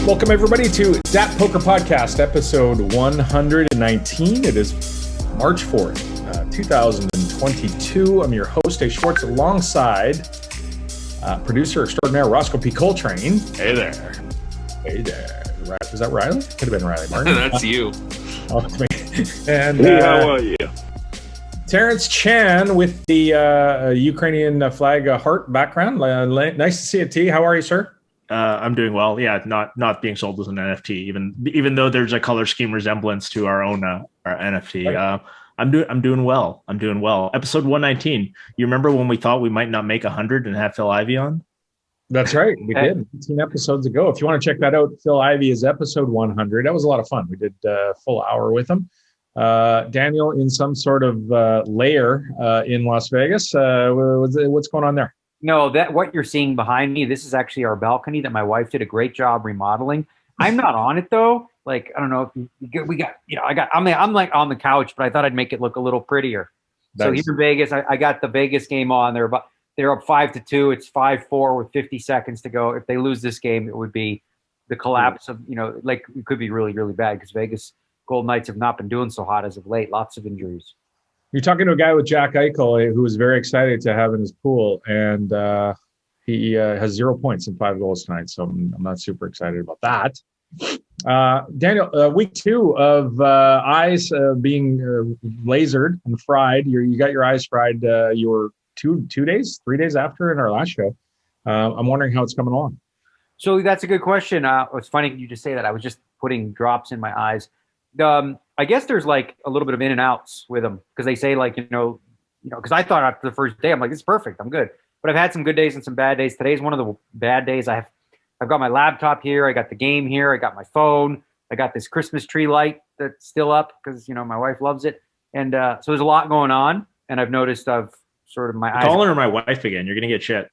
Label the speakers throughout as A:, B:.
A: Welcome, everybody, to DAT Poker Podcast, episode 119. It is March 4th, 2022. I'm your host, Dave Schwartz, alongside producer extraordinaire Roscoe P. Coltrane.
B: Hey there.
A: Hey there. Is that Riley? Could have been Riley Martin.
B: That's you.
A: Oh, it's me. And
C: hey, how are you?
A: Terrence Chan with the Ukrainian flag heart background. Nice to see you, T. How are you, sir?
C: I'm doing well. Yeah, not being sold as an NFT, even though there's a color scheme resemblance to our own our NFT. Right. I'm doing well. Episode 119. You remember when we thought we might not make 100 and have Phil Ivey on?
A: That's right. We did 18 episodes ago. If you want to check that out, Phil Ivey is episode 100. That was a lot of fun. We did a full hour with him. Daniel in some sort of lair in Las Vegas. What's going on there?
D: No, that what you're seeing behind me, this is actually our balcony that my wife did a great job remodeling. I'm not on it though. Like, I don't know if we got, I'm like on the couch, but I thought I'd make it look a little prettier. So here in Vegas, I got the Vegas game on. They're up 5-2. It's 5-4 with 50 seconds to go. If they lose this game, it would be the collapse of, like it could be really, really bad because Vegas Golden Knights have not been doing so hot as of late. Lots of injuries.
A: You're talking to a guy with Jack Eichel who was very excited to have in his pool, and he has 0 points and 5 goals tonight, so I'm not super excited about that. Daniel, week 2 of eyes being lasered and fried. You got your eyes fried. You were 3 days after in our last show. I'm wondering how it's coming along.
D: So that's a good question. It's funny you just say that. I was just putting drops in my eyes. I guess there's like a little bit of in and outs with them because they say like, because I thought after the first day, I'm like, it's perfect. I'm good. But I've had some good days and some bad days. Today's one of the bad days. I've got my laptop here. I got the game here. I got my phone. I got this Christmas tree light that's still up because, my wife loves it. And so there's a lot going on. And I've noticed I've sort of my eyes.
C: Calling her my wife again. You're going to get shit.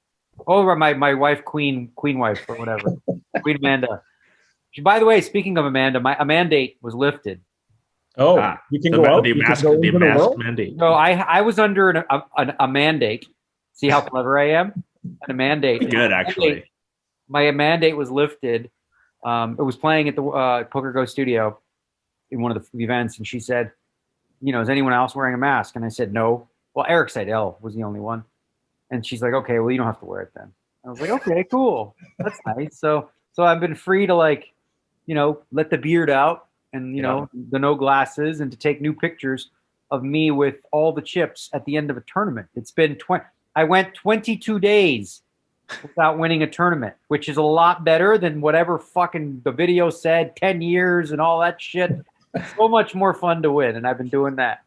D: Oh, my wife, queen wife or whatever. Queen Amanda. By the way, speaking of Amanda, a mandate was lifted.
A: Oh, you can go out?
C: The mask mandate.
D: No, I was under a mandate. See how clever I am? And a mandate.
C: Good, actually.
D: My mandate was lifted. It was playing at the PokerGO studio in one of the events, and she said, is anyone else wearing a mask? And I said, no. Well, Eric Seidel was the only one. And she's like, okay, well, you don't have to wear it then. I was like, okay, cool. That's nice. So I've been free to let the beard out and, the no glasses and to take new pictures of me with all the chips at the end of a tournament. It's been I went 22 days without winning a tournament, which is a lot better than whatever fucking the video said, 10 years and all that shit. So much more fun to win. And I've been doing that.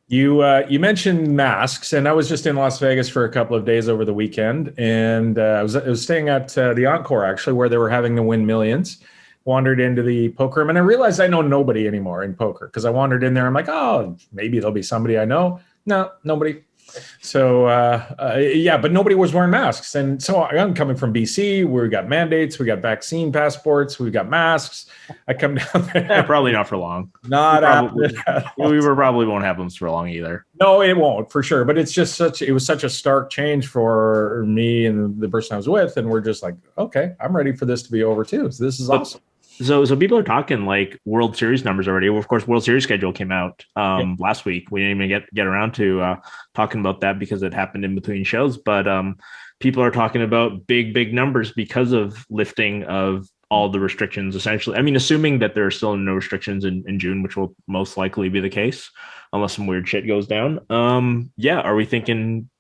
A: You mentioned masks, and I was just in Las Vegas for a couple of days over the weekend, and I was staying at the Encore, actually, where they were having the Wynn Millions. Wandered into the poker room, and I realized I know nobody anymore in poker because I wandered in there. I'm like, oh, maybe there'll be somebody I know. No, nobody. So, but nobody was wearing masks. And so I'm coming from BC. We got mandates. We got vaccine passports. We've got masks. I come down there.
C: Yeah, probably not for long.
A: We
C: probably won't have them for long either.
A: No, it won't for sure. But it was such a stark change for me and the person I was with. And we're just like, okay, I'm ready for this to be over too. So this is awesome.
C: So people are talking like World Series numbers already. Of course, World Series schedule came out last week. We didn't even get around to talking about that because it happened in between shows. But people are talking about big numbers because of lifting of all the restrictions, essentially. I mean, assuming that there are still no restrictions in June, which will most likely be the case, unless some weird shit goes down. Are we thinking...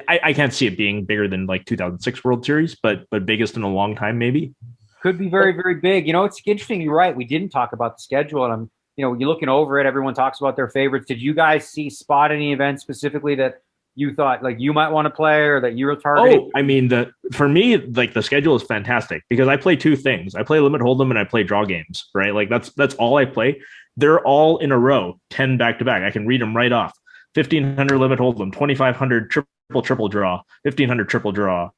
C: I can't see it being bigger than like 2006 World Series, but biggest in a long time, maybe.
D: Could be very, very big. It's interesting. You're right. We didn't talk about the schedule, and I'm, you're looking over it. Everyone talks about their favorites. Did you guys spot any events specifically that you thought like you might want to play or that you were targeting?
C: Oh, I mean, for me, like the schedule is fantastic because I play 2 things. I play limit hold'em and I play draw games, right? Like that's all I play. They're all in a row, 10 back to back. I can read them right off. 1,500 limit hold'em, 2,500 triple draw, 1,500 triple draw.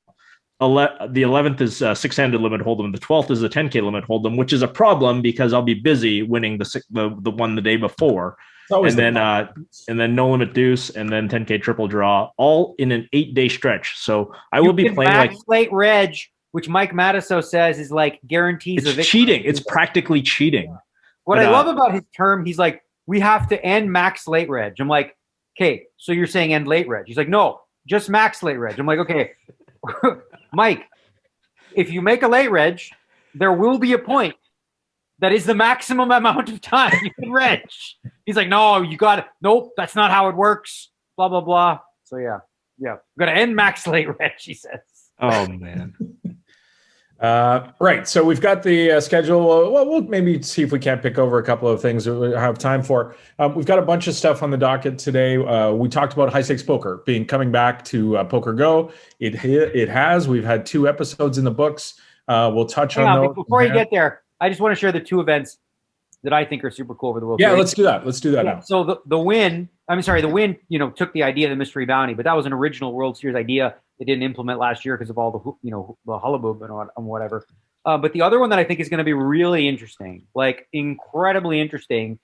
C: The 11th is 6-handed limit hold'em. The 12th is a 10K limit hold'em, which is a problem because I'll be busy winning the one the day before. And then no limit deuce, and then 10K triple draw, all in an 8-day stretch. So I will be playing like
D: slate reg which Mike Matasso says is like guarantees
C: It's
D: a victory.
C: cheating. It's practically cheating.
D: What I love about his term, he's like, we have to end max late reg. I'm like, okay, so you're saying end late reg? He's like, no, just max late reg. I'm like, okay, Mike, if you make a late reg, there will be a point that is the maximum amount of time you can reg. He's like, no, you got it. Nope, that's not how it works. Blah, blah, blah. So yeah. We're going to end max late reg, he says.
C: Oh, man.
A: Right. So we've got the schedule. Well, we'll maybe see if we can't pick over a couple of things that we have time for. We've got a bunch of stuff on the docket today. We talked about high stakes poker coming back to PokerGO. It has. We've had 2 episodes in the books. We'll touch on those.
D: Before you get there, I just want to share the 2 events that I think are super cool over the World
A: Series.
D: Yeah,
A: let's do that. Let's do that now.
D: So the Wynn, the Wynn, took the idea of the mystery bounty, but that was an original World Series idea they didn't implement last year because of all the, the hullabaloo and whatever. But the other one that I think is going to be really interesting, like incredibly interesting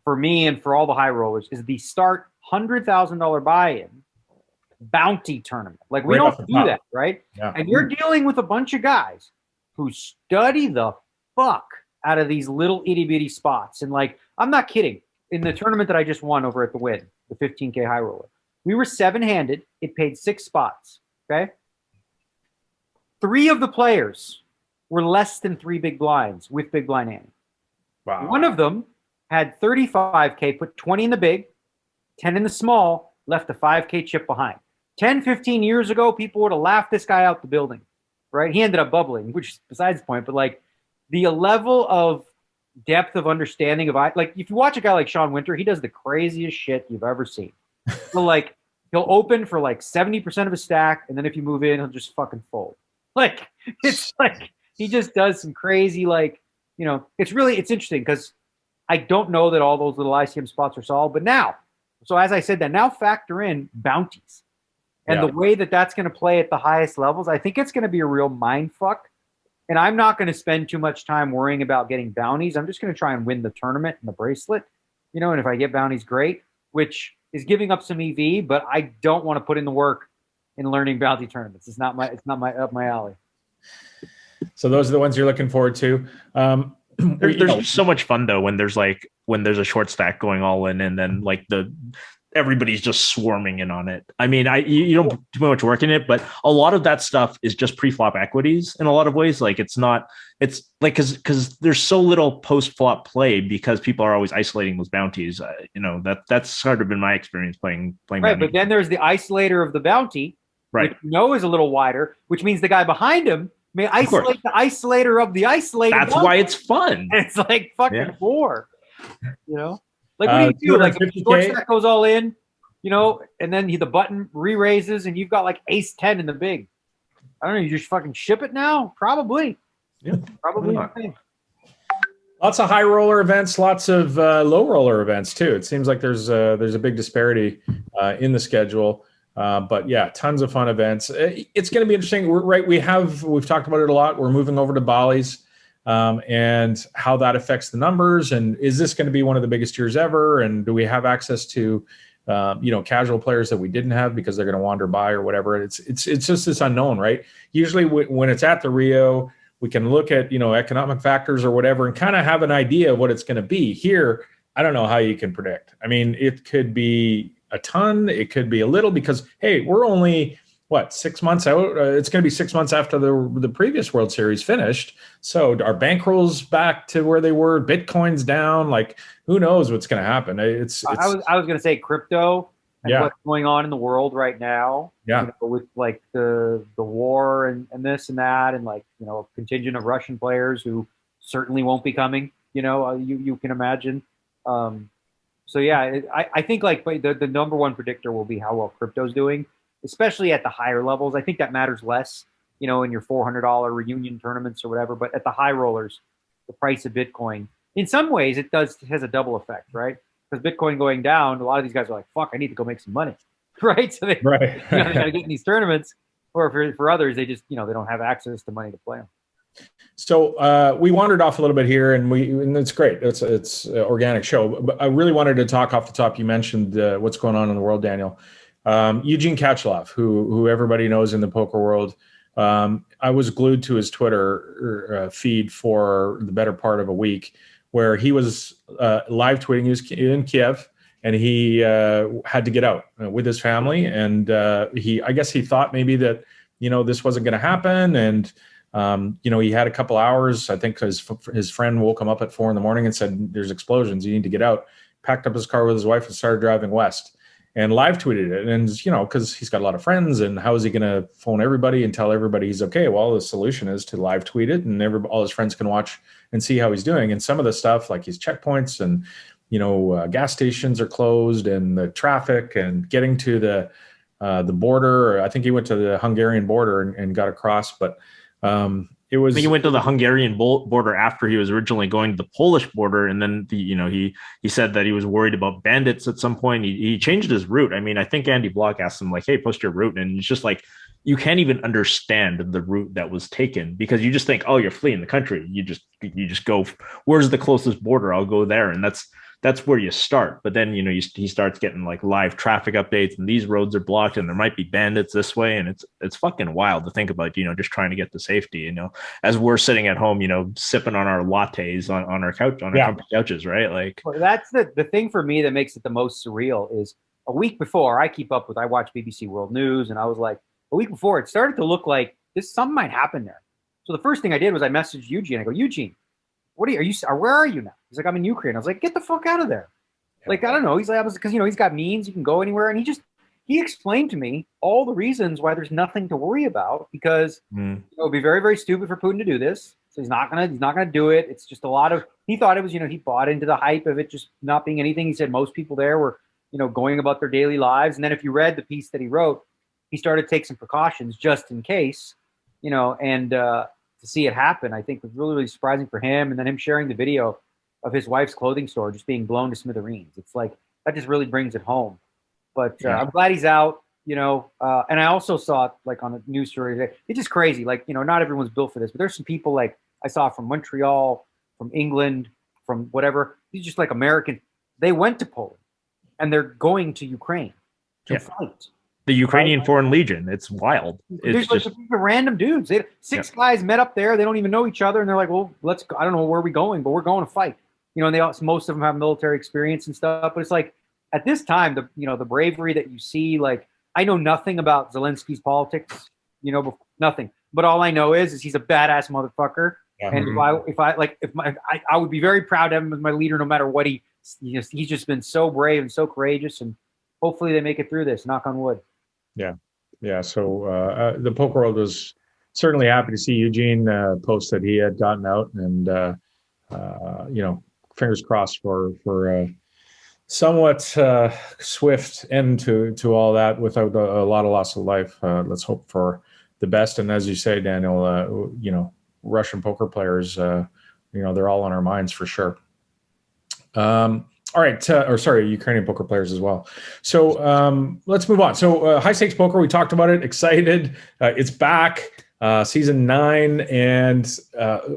D: for me and for all the high rollers, is the start $100,000 buy-in bounty tournament. Like we don't do that, right?
A: Yeah.
D: And you're dealing with a bunch of guys who study the fuck out of these little itty bitty spots. And like, I'm not kidding. In the tournament that I just won over at the Wynn, the 15K high roller, we were 7-handed. It paid 6 spots. Okay. 3 of the players were less than 3 big blinds with big blind ante.
A: Wow.
D: One of them had 35K, put 20 in the big, 10 in the small, left a 5K chip behind. 10, 15 years ago, people would have laughed this guy out the building, right? He ended up bubbling, which is besides the point, but like the level of depth of understanding of, like, if you watch a guy like Sean Winter, he does the craziest shit you've ever seen. So like, he'll open for like 70% of his stack, and then if you move in, he'll just fucking fold. Like, it's like, he just does some crazy, like, it's interesting because I don't know that all those little ICM spots are solved, but now, so as I said that, now factor in bounties. And the way that that's going to play at the highest levels, I think it's going to be a real mind fuck. And I'm not going to spend too much time worrying about getting bounties. I'm just going to try and win the tournament and the bracelet, and if I get bounties, great, which is giving up some EV, but I don't want to put in the work in learning bounty tournaments. It's not up my alley.
A: So those are the ones you're looking forward to.
C: There's so much fun though when there's a short stack going all in, and then like everybody's just swarming in on it. I mean, you don't do much work in it, but a lot of that stuff is just pre-flop equities in a lot of ways. Like it's like, because there's so little post-flop play because people are always isolating those bounties. That's sort of been my experience playing.
D: Right,
C: bounty.
D: but then there's the isolator of the bounty,
C: right?
D: Which is a little wider, which means the guy behind him may isolate the isolator of the isolator.
C: That's why it's fun.
D: And it's like fucking war, Like, what do you do? Like, if the short stack goes all in, and then the button re-raises and you've got like ace 10 in the big. I don't know. You just fucking ship it now? Probably.
A: Yeah.
D: Probably.
A: Lots of high roller events, lots of low roller events too. It seems like there's a big disparity in the schedule. But yeah, tons of fun events. It's going to be interesting. We've talked about it a lot. We're moving over to Bally's. And how that affects the numbers, and is this going to be one of the biggest years ever? And do we have access to, casual players that we didn't have because they're going to wander by or whatever? It's just this unknown, right? Usually when it's at the Rio, we can look at, economic factors or whatever and kind of have an idea of what it's going to be. Here, I don't know how you can predict. I mean, it could be a ton, it could be a little, because, hey, we're only 6 months out? It's going to be 6 months after the previous World Series finished. So our bankrolls back to where they were, Bitcoin's down. Like, who knows what's going to happen? I was
D: going to say crypto and what's going on in the world right now.
A: Yeah.
D: With like the war and this and that, and like, a contingent of Russian players who certainly won't be coming. You can imagine. So yeah, I think like the number one predictor will be how well crypto's doing, especially at the higher levels. I think that matters less, in your $400 reunion tournaments or whatever. But at the high rollers, the price of Bitcoin, in some ways, it has a double effect, right? Because Bitcoin going down, a lot of these guys are like, "Fuck, I need to go make some money," right? So they got to get in these tournaments. Or for others, they just they don't have access to money to play them.
A: So we wandered off a little bit here, and it's great. It's an organic show. But I really wanted to talk off the top. You mentioned what's going on in the world, Daniel. Eugene Katchalov, who everybody knows in the poker world, I was glued to his Twitter feed for the better part of a week, where he was live tweeting. He was in Kiev, and he had to get out with his family. And I guess he thought maybe that, this wasn't going to happen. And, he had a couple hours, I think, because his friend woke him up at 4 a.m. and said, there's explosions, you need to get out. Packed up his car with his wife and started driving west, and live tweeted it. And, because he's got a lot of friends, and how is he going to phone everybody and tell everybody he's okay? Well, the solution is to live tweet it, and all his friends can watch and see how he's doing. And some of the stuff, like his checkpoints and, gas stations are closed, and the traffic, and getting to the border. I think he went to the Hungarian border and got across, but it was.
C: I think he went to the Hungarian border after he was originally going to the Polish border, and then he said that he was worried about bandits at some point. He changed his route. I mean, I think Andy Block asked him, like, "Hey, post your route," and it's just like, you can't even understand the route that was taken, because you just think, oh, you're fleeing the country. You just go, where's the closest border? I'll go there, and that's where you start. But then, he starts getting like live traffic updates, and these roads are blocked, and there might be bandits this way. And it's fucking wild to think about, just trying to get to safety, as we're sitting at home, sipping on our lattes on our couch, on our comfy couches, right? Like,
D: well, that's the thing for me that makes it the most surreal is a week before I watch BBC World News, and I was like, a week before it started to look like something might happen there. So the first thing I did was I messaged Eugene. I go, Eugene, where are you now? He's like, I'm in Ukraine. I was like, get the fuck out of there. Like, I don't know. He's like, because, he's got means. He can go anywhere. And he explained to me all the reasons why there's nothing to worry about, because it would be very, very stupid for Putin to do this. So he's not going to do it. It's just a lot of, he thought it was, he bought into the hype of it just not being anything. He said most people there were, going about their daily lives. And then if you read the piece that he wrote, he started to take some precautions just in case, and to see it happen, I think was really, really surprising for him. And then him sharing the video of his wife's clothing store just being blown to smithereens. It's like, that just really brings it home. But I'm glad he's out, and I also saw it like on a news story today. It's just crazy. Like, not everyone's built for this, but there's some people like I saw from Montreal, from England, from whatever. These just like American. They went to Poland and they're going to Ukraine to fight.
C: The Ukrainian Foreign Legion. It's wild. It's
D: just like random dudes. Six guys met up there. They don't even know each other. And they're like, well, let's go. I don't know where we're going, but we're going to fight. And most of them have military experience and stuff. But it's like, at this time, the bravery that you see, like, I know nothing about Zelensky's politics, nothing. But all I know is he's a badass motherfucker. Yeah. And I would be very proud to have him as my leader, no matter what he's just been so brave and so courageous. And hopefully they make it through this, knock on wood.
A: Yeah. So the poker world was certainly happy to see Eugene post that he had gotten out, and fingers crossed for somewhat swift end to all that without a lot of loss of life. Let's hope for the best. And as you say, Daniel, Russian poker players, they're all on our minds for sure. All right. Ukrainian poker players as well. So let's move on. So high stakes poker, we talked about it, excited. It's back, season 9. And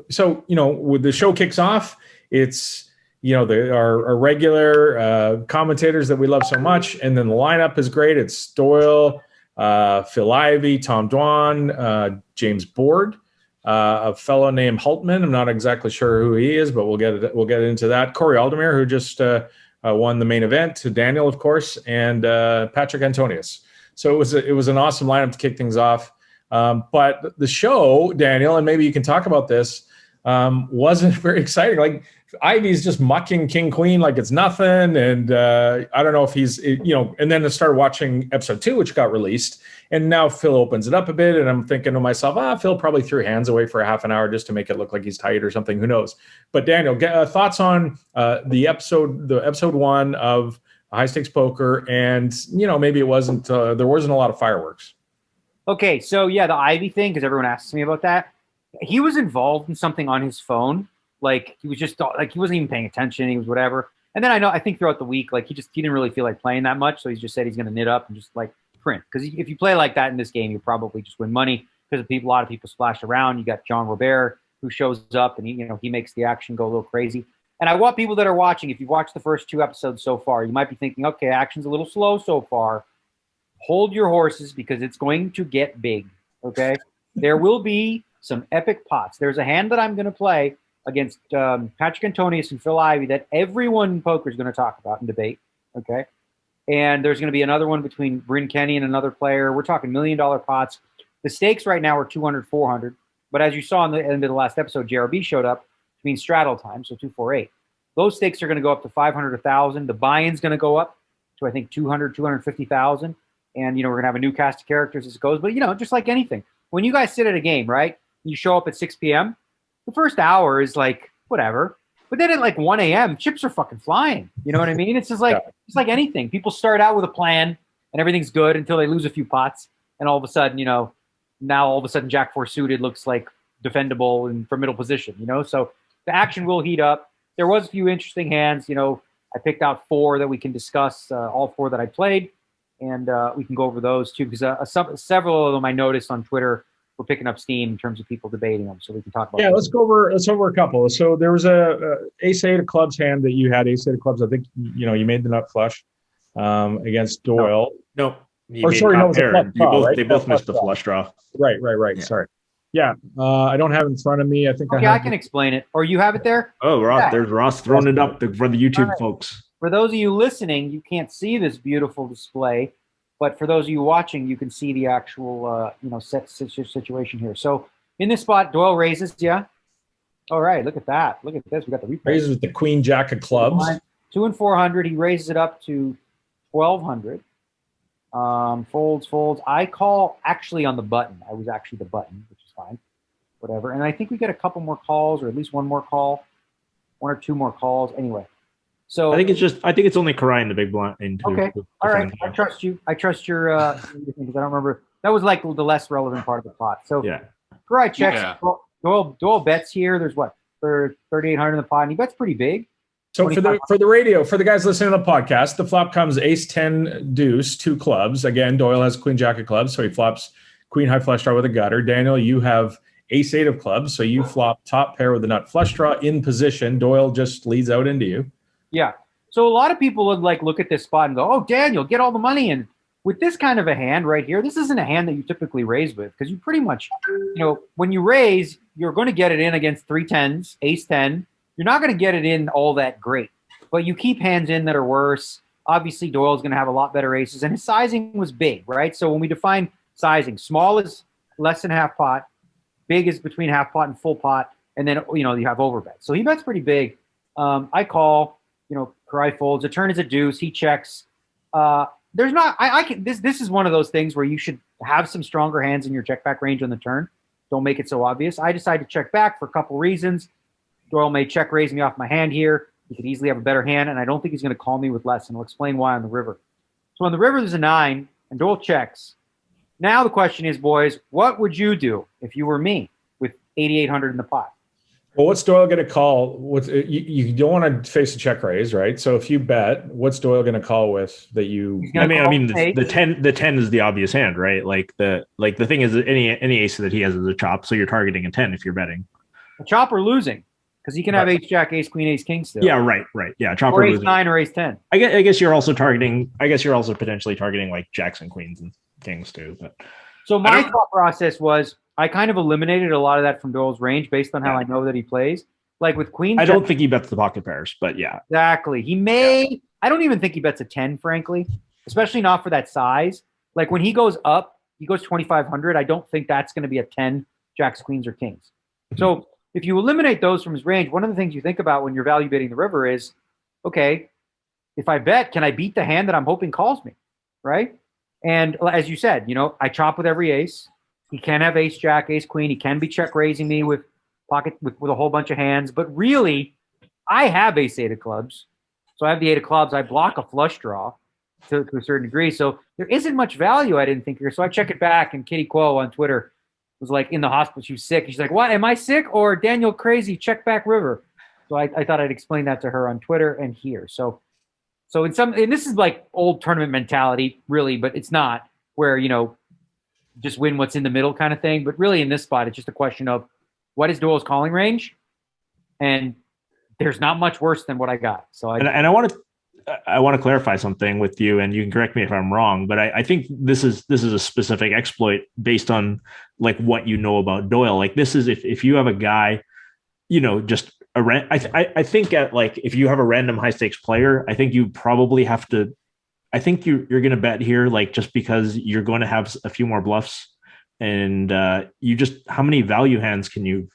A: so, when the show kicks off, it's, our regular commentators that we love so much. And then the lineup is great. It's Doyle, Phil Ivey, Tom Dwan, James Board, a fellow named Hultman. I'm not exactly sure who he is, but we'll get into that. Corey Aldermere, who just won the main event, to Daniel, of course, and Patrick Antonius. So it was an awesome lineup to kick things off. But the show, Daniel, and maybe you can talk about this, wasn't very exciting. Like, Ivy's just mucking King Queen like it's nothing, and I don't know if he's and then I started watching episode 2, which got released, and now Phil opens it up a bit, and I'm thinking to myself, Phil probably threw hands away for a half an hour just to make it look like he's tight or something, who knows. But Daniel, thoughts on the episode 1 of High Stakes Poker, and maybe it wasn't there wasn't a lot of fireworks.
D: Okay, so the Ivy thing, because everyone asks me about that. He was involved in something on his phone. Like, he was just like, he wasn't even paying attention. He was whatever. And then I think throughout the week, like, he didn't really feel like playing that much. So he just said he's going to knit up and just like print. Because if you play like that in this game, you probably just win money, because a lot of people splash around. You got John Robert, who shows up, and he makes the action go a little crazy. And I want people that are watching, if you've watched the first 2 episodes so far, you might be thinking, okay, action's a little slow so far. Hold your horses, because it's going to get big. Okay. there will be some epic pots. There's a hand that I'm going to play against Patrick Antonius and Phil Ivey that everyone in poker is going to talk about and debate. Okay. And there's going to be another one between Bryn Kenny and another player. We're talking $1 million pots. The stakes right now are 200, 400. But as you saw in the end of the last episode, JRB showed up between straddle time, so 248. Those stakes are going to go up to 500, 1,000. The buy-in's going to go up to, I think, 200, 250,000. And, we're going to have a new cast of characters as it goes. But, just like anything, when you guys sit at a game, right, you show up at 6 p.m., the first hour is like, whatever. But then at like 1 a.m., chips are fucking flying. You know what I mean? It's just like, It's like anything. People start out with a plan and everything's good until they lose a few pots. And all of a sudden, now all of a sudden Jack 4 suited looks like defendable and for middle position, So the action will heat up. There was a few interesting hands. I picked out 4 that we can discuss, all 4 that I played. And we can go over those too, because several of them I noticed on Twitter were picking up steam in terms of people debating them. So we can talk about.
A: Yeah, let's go over a couple. So there was a ace-8 of clubs hand that you had. Ace-8 of clubs. I think you made the nut flush against Doyle.
C: No.
A: Or sorry, no, it was a flush draw, right?
C: They both missed the flush draw.
A: Right. Yeah. Sorry. Yeah, I don't have it in front of me. I think
D: I can explain it. Or you have it there?
C: Oh, Ross, there's Ross throwing it up for the YouTube folks.
D: For those of you listening, you can't see this beautiful display, but for those of you watching, you can see the actual, set situation here. So in this spot, Doyle raises, yeah. All right, look at that. Look at this. We got the replay.
A: Raises with the Queen Jack of clubs.
D: 2 and 400. He raises it up to 1,200. Folds. I call actually on the button. I was actually the button, which is fine. Whatever. And I think we get a couple more calls, or at least one more call, 1 or 2 more calls. Anyway. So
C: I think it's only Karai in the big blind.
D: Okay. All right. I trust you. I trust your because I don't remember. That was like the less relevant part of the pot. So
C: yeah.
D: Karai checks. Yeah. Doyle bets here. There's what? For 3,800 in the pot, and he bets pretty big.
A: So for the radio, for the guys listening to the podcast, the flop comes ace-10 deuce, 2 clubs. Again, Doyle has Queen Jack of clubs, so he flops Queen high flush draw with a gutter. Daniel, you have ace-8 of clubs, so you flop top pair with a nut flush draw in position. Doyle just leads out into you.
D: Yeah. So a lot of people would look at this spot and go, "Oh, Daniel, get all the money in." With this kind of a hand right here, this isn't a hand that you typically raise with, because you pretty much, when you raise, you're going to get it in against 3 10s, ace 10. You're not going to get it in all that great, but you keep hands in that are worse. Obviously, Doyle's going to have a lot better aces, and his sizing was big, right? So when we define sizing, small is less than half pot, big is between half pot and full pot, and then you have overbet. So he bets pretty big. I call, Karai folds. The turn is a deuce. He checks. There's not. This is one of those things where you should have some stronger hands in your check back range on the turn. Don't make it so obvious. I decided to check back for a couple reasons. Doyle may check raise me off my hand here. He could easily have a better hand, and I don't think he's going to call me with less, and I'll explain why on the river. So on the river, there's a 9, and Doyle checks. Now the question is, boys, what would you do if you were me with 8,800 in the pot?
A: Well, what's Doyle going to call? You don't want to face a check raise, right? So if you bet, what's Doyle going to call with that you?
C: I mean, the 10 is the obvious hand, right? The thing is that any ace that he has is a chop, so you're targeting a 10 if you're betting.
D: A chop or losing, because he can have ace jack, ace queen, ace king still.
C: Yeah, right. Yeah, chop
D: or
C: or
D: ace
C: losing.
D: 9 or ace 10.
C: I guess you're also targeting. I guess you're also potentially targeting like jacks and queens and kings too. But
D: so my thought process was, I kind of eliminated a lot of that from Doyle's range based on how I know that he plays. Like with queen,
C: I don't think he bets the pocket pairs, but yeah,
D: exactly. He may. Yeah. I don't even think he bets a 10, frankly, especially not for that size. Like when he goes up, he goes 2,500. I don't think that's going to be a 10 jacks, queens, or kings. So if you eliminate those from his range, one of the things you think about when you're value betting the river is, okay, if I bet, can I beat the hand that I'm hoping calls me, right? And as you said, I chop with every ace. He can have ace jack, ace queen. He can be check raising me with pocket with a whole bunch of hands. But really, I have ace-8 of clubs. So I have the 8 of clubs. I block a flush draw to a certain degree. So there isn't much value, I didn't think here. So I check it back, and Kitty Quo on Twitter was like in the hospital. She was sick. She's like, "What? Am I sick or Daniel crazy? Check back river." So I thought I'd explain that to her on Twitter and here. So and this is like old tournament mentality, really, but it's not where, just win what's in the middle kind of thing. But really in this spot, it's just a question of what is Doyle's calling range? And there's not much worse than what I got. So I
C: I want to clarify something with you, and you can correct me if I'm wrong, but I think this is a specific exploit based on like what you know about Doyle. Like this is if you have a guy, just I think at like if you have a random high stakes player, I think you probably have to. I think you're going to bet here, like just because you're going to have a few more bluffs, and you just how many value hands can you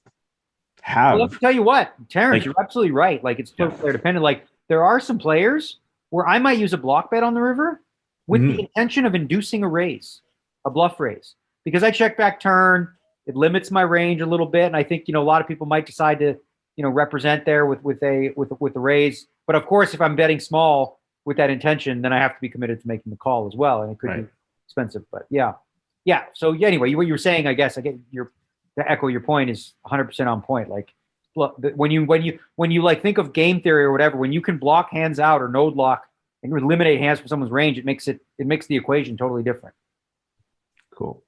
C: have?
D: Well, let me tell you what, Terrence,
C: Like,
D: you're absolutely right. Like it's totally player dependent. Like there are some players where I might use a block bet on the river with the intention of inducing a raise, a bluff raise, because I check back turn. It limits my range a little bit, and I think a lot of people might decide to represent there with a raise. But of course, if I'm betting small with that intention, then I have to be committed to making the call as well, and it could be expensive. But yeah. So anyway, what you were saying, I guess, I get to echo your point is 100% on point. Like when you like think of game theory or whatever, when you can block hands out or node lock and eliminate hands from someone's range, it makes the equation totally different.
C: Cool.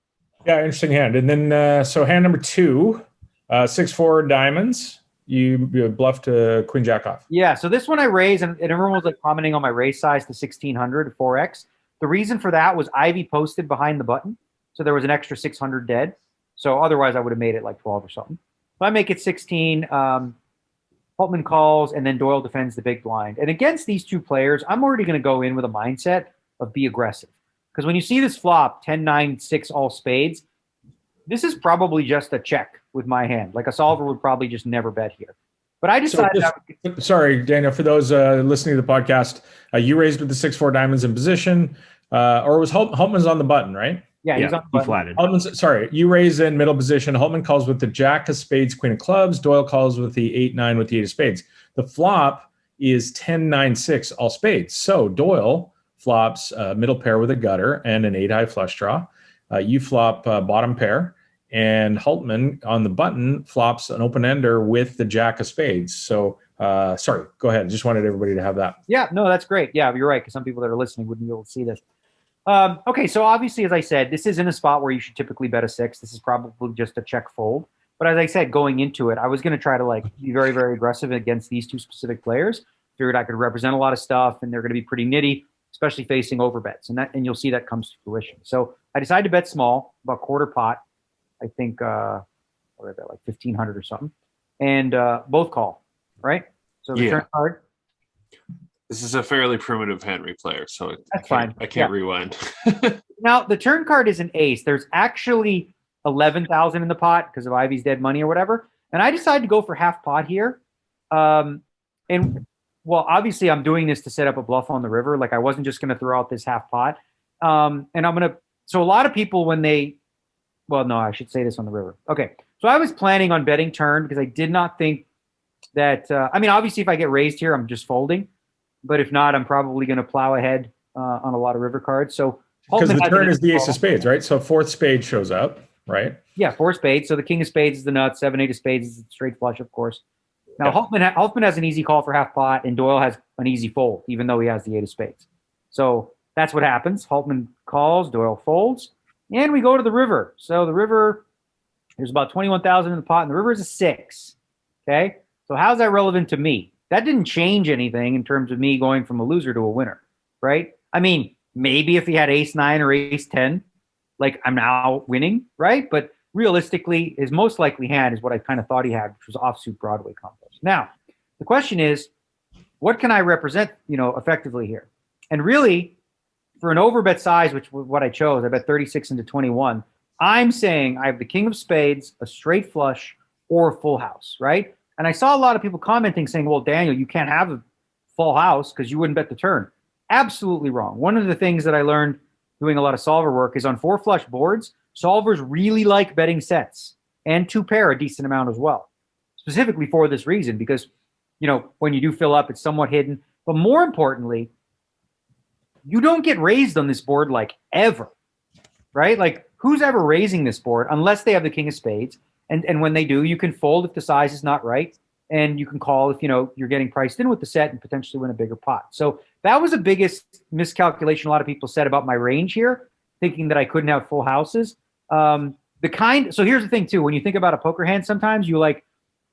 A: Yeah, interesting hand. And then so hand number 2, 6-4 diamonds. You bluffed Queen Jack off.
D: Yeah, so this one I raised, and everyone was like commenting on my raise size to 1600 4x. The reason for that was Ivy posted behind the button, so there was an extra 600 dead. So otherwise, I would have made it like 12 or something. So I make it 16. Holtman calls, and then Doyle defends the big blind. And against these two players, I'm already going to go in with a mindset of be aggressive. Because when you see this flop, 10, 9, 6, all spades, this is probably just a check with my hand. Like a solver would probably just never bet here. But I decided...
A: Sorry, Daniel, for those listening to the podcast, you raised with the 6-4 diamonds in position, or was Holtman's on the button, right?
D: Yeah, he's on the button.
A: Flatted. You raise in middle position. Holtman calls with the Jack of spades, Queen of clubs. Doyle calls with the 8-9 with the 8 of spades. The flop is 10-9-6, all spades. So Doyle flops middle pair with a gutter and an 8-high flush draw. You flop bottom pair. And Holtman on the button flops an open ender with the Jack of spades. So, sorry, go ahead. Just wanted everybody to have that.
D: Yeah, no, that's great. Yeah, you're right, because some people that are listening wouldn't be able to see this. Okay, so obviously, as I said, this isn't a spot where you should typically bet a 6. This is probably just a check fold. But as I said, going into it, I was going to try to like be very, very aggressive against these two specific players. Figured I could represent a lot of stuff, and they're going to be pretty nitty, especially facing overbets, and you'll see that comes to fruition. So I decided to bet small, about quarter pot. I think what did I bet, like 1,500 or something, and both call, right? So the turn card.
B: This is a fairly primitive Henry player, so
D: that's fine.
B: I can't rewind.
D: Now the turn card is an ace. There's actually 11,000 in the pot because of Ivy's dead money or whatever, and I decided to go for half pot here. And well, obviously I'm doing this to set up a bluff on the river. Like I wasn't just going to throw out this half pot, and I'm gonna. So a lot of people when they Well, no, I should say this on the river. Okay, so I was planning on betting turn because I did not think that. I mean, obviously, if I get raised here, I'm just folding. But if not, I'm probably going to plow ahead on a lot of river cards. So
A: because the turn is the ace of spades, right? So 4th spade shows up, right?
D: Yeah, 4 spades. So the king of spades is the nuts. 7, 8 of spades is the straight flush, of course. Now Holtman has an easy call for half pot, and Doyle has an easy fold, even though he has the 8 of spades. So that's what happens. Holtman calls, Doyle folds. And we go to the river. So the river, there's about 21,000 in the pot, and the river is a 6. Okay? So how's that relevant to me? That didn't change anything in terms of me going from a loser to a winner, right? I mean, maybe if he had ace-9 or ace-10, like I'm now winning, right? But realistically, his most likely hand is what I kind of thought he had, which was offsuit Broadway combos. Now, the question is, what can I represent, effectively here? And really, for an overbet size, which was what I chose, I bet 36 into 21. I'm saying I have the king of spades, a straight flush, or a full house, right? And I saw a lot of people commenting saying, well, Daniel, you can't have a full house because you wouldn't bet the turn. Absolutely wrong. One of the things that I learned doing a lot of solver work is on 4 flush boards, solvers really like betting sets and 2 pair a decent amount as well, specifically for this reason, because, when you do fill up, it's somewhat hidden. But more importantly, you don't get raised on this board like ever, right? Like who's ever raising this board unless they have the king of spades? And when they do, you can fold if the size is not right, and you can call if you're getting priced in with the set and potentially win a bigger pot. So that was the biggest miscalculation a lot of people said about my range here, thinking that I couldn't have full houses. So here's the thing too, when you think about a poker hand, sometimes you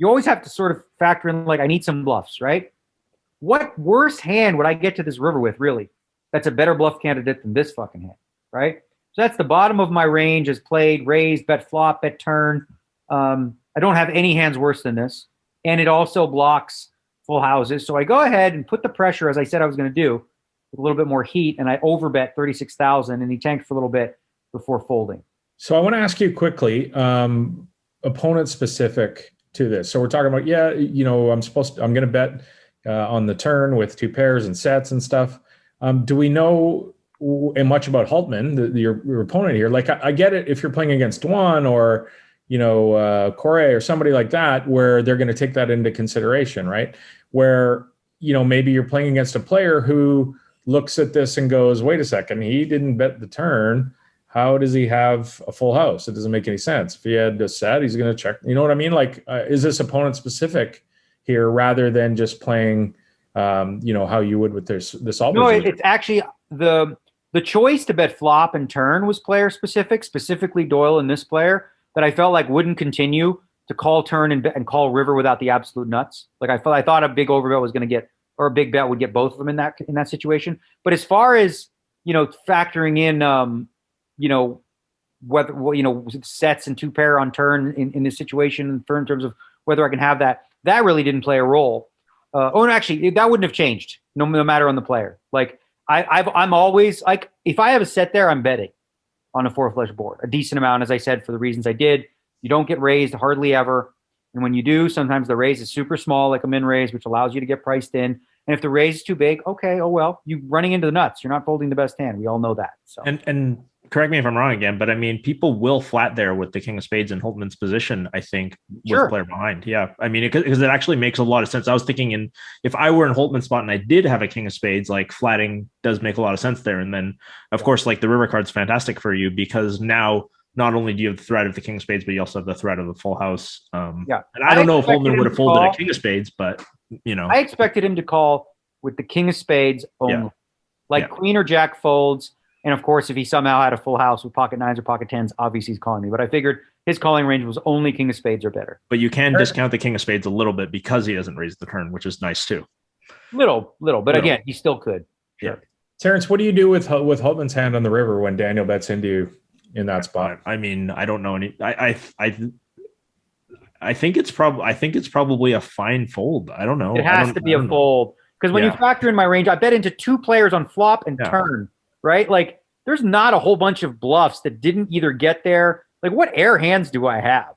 D: always have to sort of factor in like I need some bluffs, right? what worse hand would I get to this river with, really? That's a better bluff candidate than this fucking hand, right? So that's the bottom of my range as played, raised, bet flop, bet turn. I don't have any hands worse than this. And it also blocks full houses. So I go ahead and put the pressure, as I said I was going to do, with a little bit more heat, and I overbet 36,000, and he tanked for a little bit before folding.
A: So I want to ask you quickly, opponent specific to this. So we're talking about, I'm going to bet on the turn with two pairs and sets and stuff. Do we know much about Hultman, your opponent here? Like, I get it if you're playing against one or, Corey or somebody like that, where they're going to take that into consideration, right? Where, maybe you're playing against a player who looks at this and goes, wait a second, he didn't bet the turn. How does he have a full house? It doesn't make any sense. If he had a set, he's going to check. You know what I mean? Like, is this opponent specific here rather than just playing, how you would with this all?
D: No, it's actually the choice to bet flop and turn was player specific, specifically Doyle and this player that I felt like wouldn't continue to call turn and call river without the absolute nuts. Like I thought a big overbet was going to get, or a big bet would get both of them in that situation. But as far as, factoring in, whether, sets and two pair on turn in this situation in terms of whether I can have that really didn't play a role. Actually, that wouldn't have changed no matter on the player. Like I'm always like, if I have a set there, I'm betting on a four flush board, a decent amount, as I said, for the reasons I did. You don't get raised hardly ever. And when you do, sometimes the raise is super small, like a min raise, which allows you to get priced in. And if the raise is too big, okay, oh well, you're running into the nuts. You're not folding the best hand. We all know that. So
C: and correct me if I'm wrong again, but I mean, people will flat there with the king of spades in Holtman's position, I think, with player behind. Yeah. I mean, because it actually makes a lot of sense. I was thinking if I were in Holtman's spot and I did have a king of spades, like flatting does make a lot of sense there. And then, of course, like the river card's fantastic for you because now not only do you have the threat of the king of spades, but you also have the threat of the full house. And I don't know if Holtman would have folded a king of spades, but,
D: I expected him to call with the king of spades only. Queen or jack folds. And of course, if he somehow had a full house with pocket nines or pocket tens, obviously he's calling me. But I figured his calling range was only king of spades or better.
C: But you can discount the king of spades a little bit because he doesn't raise the turn, which is nice too.
D: Little. But again, he still could.
C: Sure.
A: Yeah. Terrence, what do you do with Hultman's hand on the river when Daniel bets into you in that spot?
C: I mean, I don't know any. I think it's probably a fine fold. I don't know.
D: It has to be a fold because when you factor in my range, I bet into two players on flop and turn. Right? Like, there's not a whole bunch of bluffs that didn't either get there. Like, what air hands do I have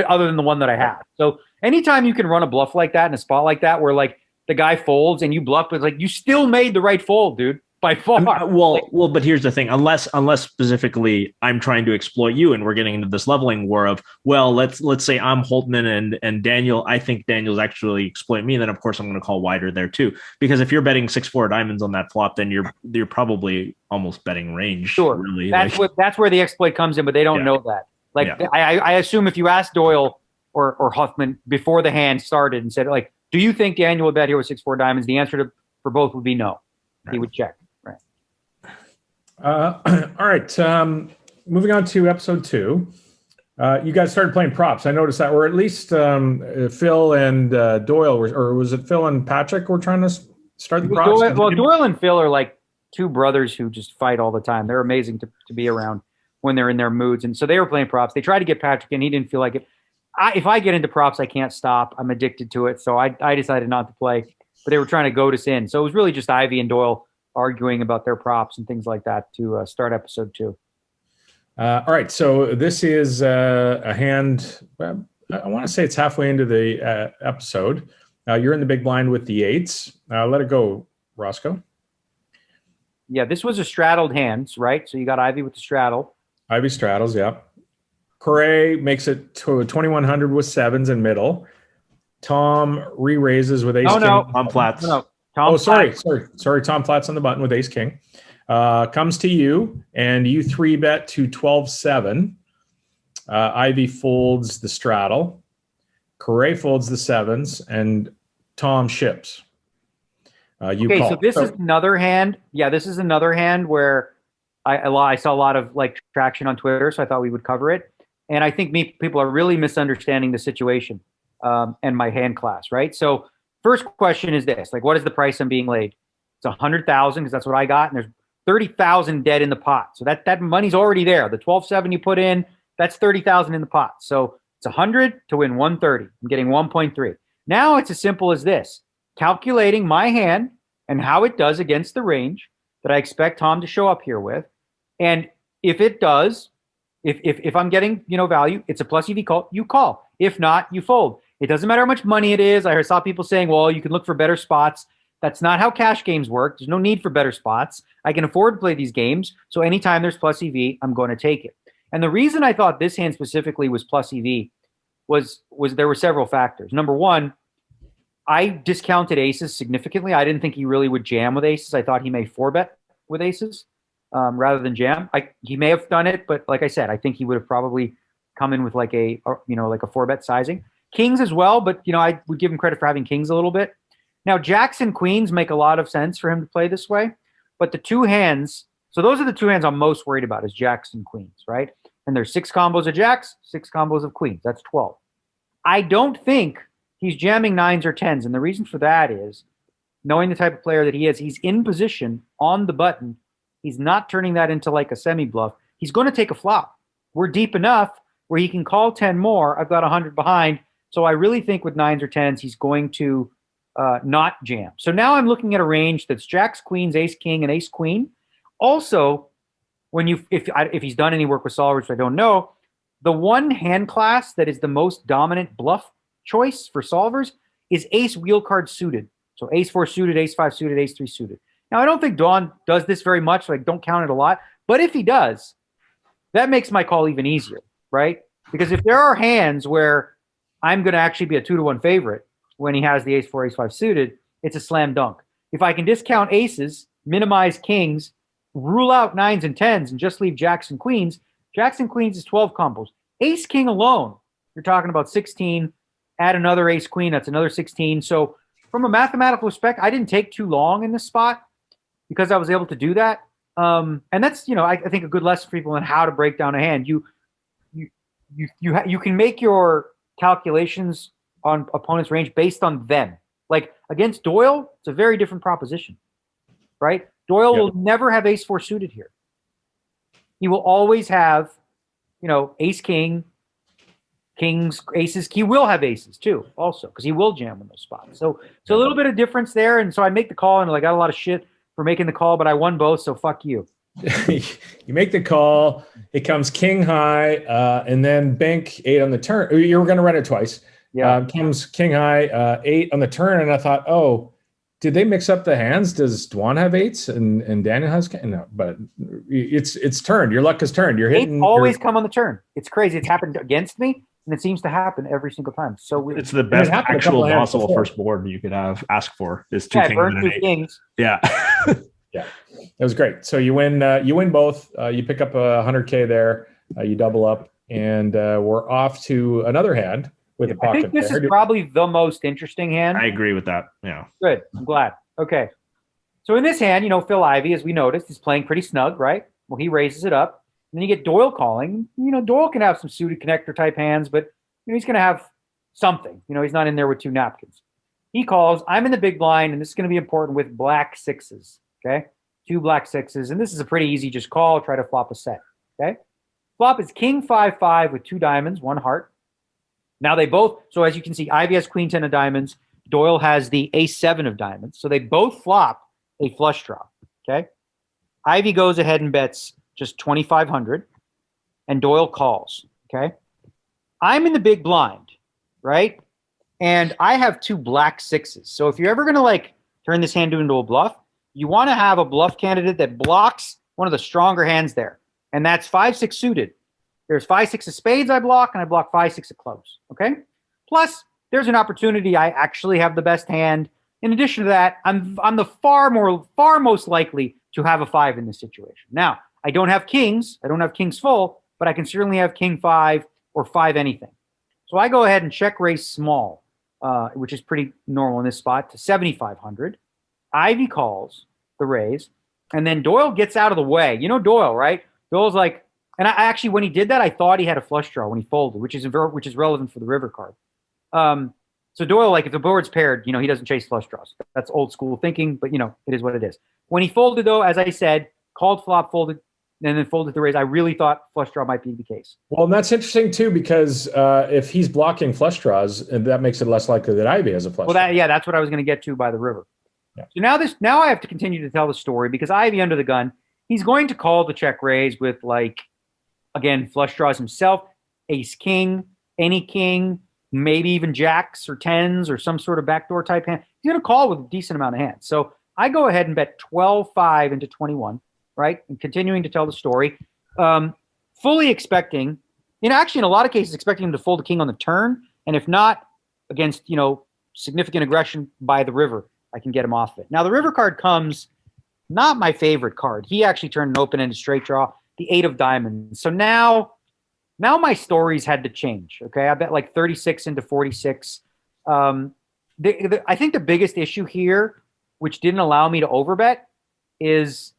D: other than the one that I have? So anytime you can run a bluff like that in a spot like that where, like, the guy folds and you bluff, it's like, you still made the right fold, dude. By far.
C: Well, but here's the thing. Unless specifically I'm trying to exploit you and we're getting into this leveling war of, well, let's say I'm Holtman and Daniel, I think Daniel's actually exploiting me, then of course I'm going to call wider there too. Because if you're betting 6-4 diamonds on that flop, then you're probably almost betting range.
D: Sure.
C: Really.
D: That's where the exploit comes in, but they don't know that. Like I assume if you asked Doyle or Huffman before the hand started and said, like, do you think Daniel would bet here with 6-4 diamonds? The answer for both would be no. Right. He would check.
A: All right. Moving on to episode 2. You guys started playing props. I noticed that, or at least Phil and Doyle, or was it Phil and Patrick were trying to start the props?
D: Doyle and Phil are like two brothers who just fight all the time. They're amazing to be around when they're in their moods. And so they were playing props. They tried to get Patrick in. He didn't feel like it. If I get into props, I can't stop. I'm addicted to it. So I decided not to play. But they were trying to goad us in. So it was really just Ivy and Doyle arguing about their props and things like that to start episode 2.
A: All right. So this is a hand. I want to say it's halfway into the episode. You're in the big blind with the 8s. Let it go, Roscoe.
D: Yeah, this was a straddled hand, right? So you got Ivy with the straddle.
A: Ivy straddles, yeah. Corey makes it to 2,100 with 7s in middle. Tom re-raises with ace king.
C: Tom flats.
A: Sorry. Tom flats on the button with ace king. Comes to you, and you 3-bet to 12-7. Ivy folds the straddle. Corey folds the 7s, and Tom ships.
D: So this is another hand. Yeah, this is another hand where I saw a lot of like traction on Twitter, so I thought we would cover it. And I think people are really misunderstanding the situation and my hand class, right? So first question is this: like, what is the price I'm being laid? It's 100,000 because that's what I got, and there's 30,000 dead in the pot. So that money's already there. The 12.7 you put in, that's 30,000 in the pot. So it's 100 to win 130. I'm getting 1.3. Now it's as simple as this: calculating my hand and how it does against the range that I expect Tom to show up here with, and if it does, if I'm getting value, it's a plus EV call. You call. If not, you fold. It doesn't matter how much money it is. I saw people saying, well, you can look for better spots. That's not how cash games work. There's no need for better spots. I can afford to play these games. So anytime there's plus EV, I'm going to take it. And the reason I thought this hand specifically was plus EV was there were several factors. Number one, I discounted aces significantly. I didn't think he really would jam with aces. I thought he may 4-bet with aces rather than jam. He may have done it, but like I said, I think he would have probably come in with like a 4-bet sizing. Kings as well, but I would give him credit for having kings a little bit. Now, jacks and queens make a lot of sense for him to play this way, but the two hands, so those are the two hands I'm most worried about is jacks and queens, right? And there's 6 combos of jacks, 6 combos of queens. That's 12. I don't think he's jamming 9s or 10s, and the reason for that is, knowing the type of player that he is, he's in position on the button. He's not turning that into like a semi-bluff. He's going to take a flop. We're deep enough where he can call 10 more. I've got 100 behind, so I really think with 9s or 10s, he's going to not jam. So now I'm looking at a range that's jacks, queens, ace, king, and ace, queen. Also, if he's done any work with solvers, which I don't know, the one hand class that is the most dominant bluff choice for solvers is ace wheel card suited. So ace 4 suited, ace 5 suited, ace 3 suited. Now, I don't think Dawn does this very much, so I don't count it a lot. But if he does, that makes my call even easier, right? Because if there are hands where I'm going to actually be a 2-to-1 favorite when he has the ace 4, ace 5 suited, it's a slam dunk. If I can discount aces, minimize kings, rule out 9s and 10s, and just leave jacks and queens is 12 combos. Ace king alone, you're talking about 16. Add another ace queen, that's another 16. So from a mathematical respect, I didn't take too long in this spot because I was able to do that. And that's, I think a good lesson for people on how to break down a hand. You can make your calculations on opponent's range based on them. Like against Doyle, it's a very different proposition, right? Doyle will never have ace 4 suited here. He will always have, ace king, kings, aces. He will have aces too, also, because he will jam in those spots. So a little bit of difference there. And so I make the call, and I got a lot of shit for making the call, but I won both. So fuck you.
A: You make the call. It comes king high, and then bank 8 on the turn. You were going to run it twice.
D: Yeah.
A: Comes king high, 8 on the turn, and I thought, oh, did they mix up the hands? Does Dwan have 8s and Daniel has? No, but it's turned. Your luck is turned. You're hitting.
D: 8s always come on the turn. It's crazy. It's happened against me, and it seems to happen every single time. So weird.
C: It's the best actual possible first board you could ask for is 2 kings and an 8.
D: Kings.
C: Yeah.
A: Yeah, it was great. So you win both. You pick up 100K there. You double up, and we're off to another hand with a pocket.
D: I think this is probably the most interesting hand.
C: I agree with that. Yeah.
D: Good. I'm glad. Okay. So in this hand, Phil Ivey, as we noticed, is playing pretty snug, right? Well, he raises it up. And then you get Doyle calling. Doyle can have some suited connector type hands, but he's going to have something. He's not in there with 2 napkins. He calls. I'm in the big blind, and this is going to be important with black 6s. Okay, 2 black 6s, and this is a pretty easy just call. Try to flop a set. Okay, flop is king 5-5 with 2 diamonds, 1 heart. Now they both. So as you can see, Ivy has queen 10 of diamonds. Doyle has the ace 7 of diamonds. So they both flop a flush draw. Okay, Ivy goes ahead and bets just 2,500, and Doyle calls. Okay, I'm in the big blind, right? And I have 2 black 6s. So if you're ever gonna turn this hand into a bluff, you want to have a bluff candidate that blocks one of the stronger hands there. And that's 5-6 suited. There's 5-6 of spades I block, and I block 5-6 of clubs. Okay? Plus, there's an opportunity I actually have the best hand. In addition to that, I'm the far most likely to have a 5 in this situation. Now, I don't have kings. I don't have kings full, but I can certainly have king 5 or 5 anything. So I go ahead and check raise small, which is pretty normal in this spot, to 7,500. Ivy calls the raise, and then Doyle gets out of the way. Doyle, right? Doyle's like, and I actually, when he did that, I thought he had a flush draw when he folded, which is relevant for the river card. So Doyle, like if the board's paired, he doesn't chase flush draws. That's old school thinking, but it is what it is. When he folded though, as I said, called flop, folded, and then folded the raise, I really thought flush draw might be the case.
A: Well, and that's interesting too, because if he's blocking flush draws, and that makes it less likely that Ivy has a flush draw.
D: That's what I was going to get to by the river. Yeah. So now I have to continue to tell the story because Ivy under the gun, he's going to call the check raise with again, flush draws himself, ace king, any king, maybe even jacks or tens or some sort of backdoor type hand. He's going to call with a decent amount of hands. So I go ahead and bet 12-5 into 21, right? And continuing to tell the story, fully expecting, actually in a lot of cases, expecting him to fold a king on the turn. And if not, against, significant aggression by the river, I can get him off it. Now, the river card comes, not my favorite card. He actually turned an open-ended straight draw, the 8 of diamonds. So now my stories had to change, okay? I bet like 36 into 46. I think the biggest issue here, which didn't allow me to overbet, is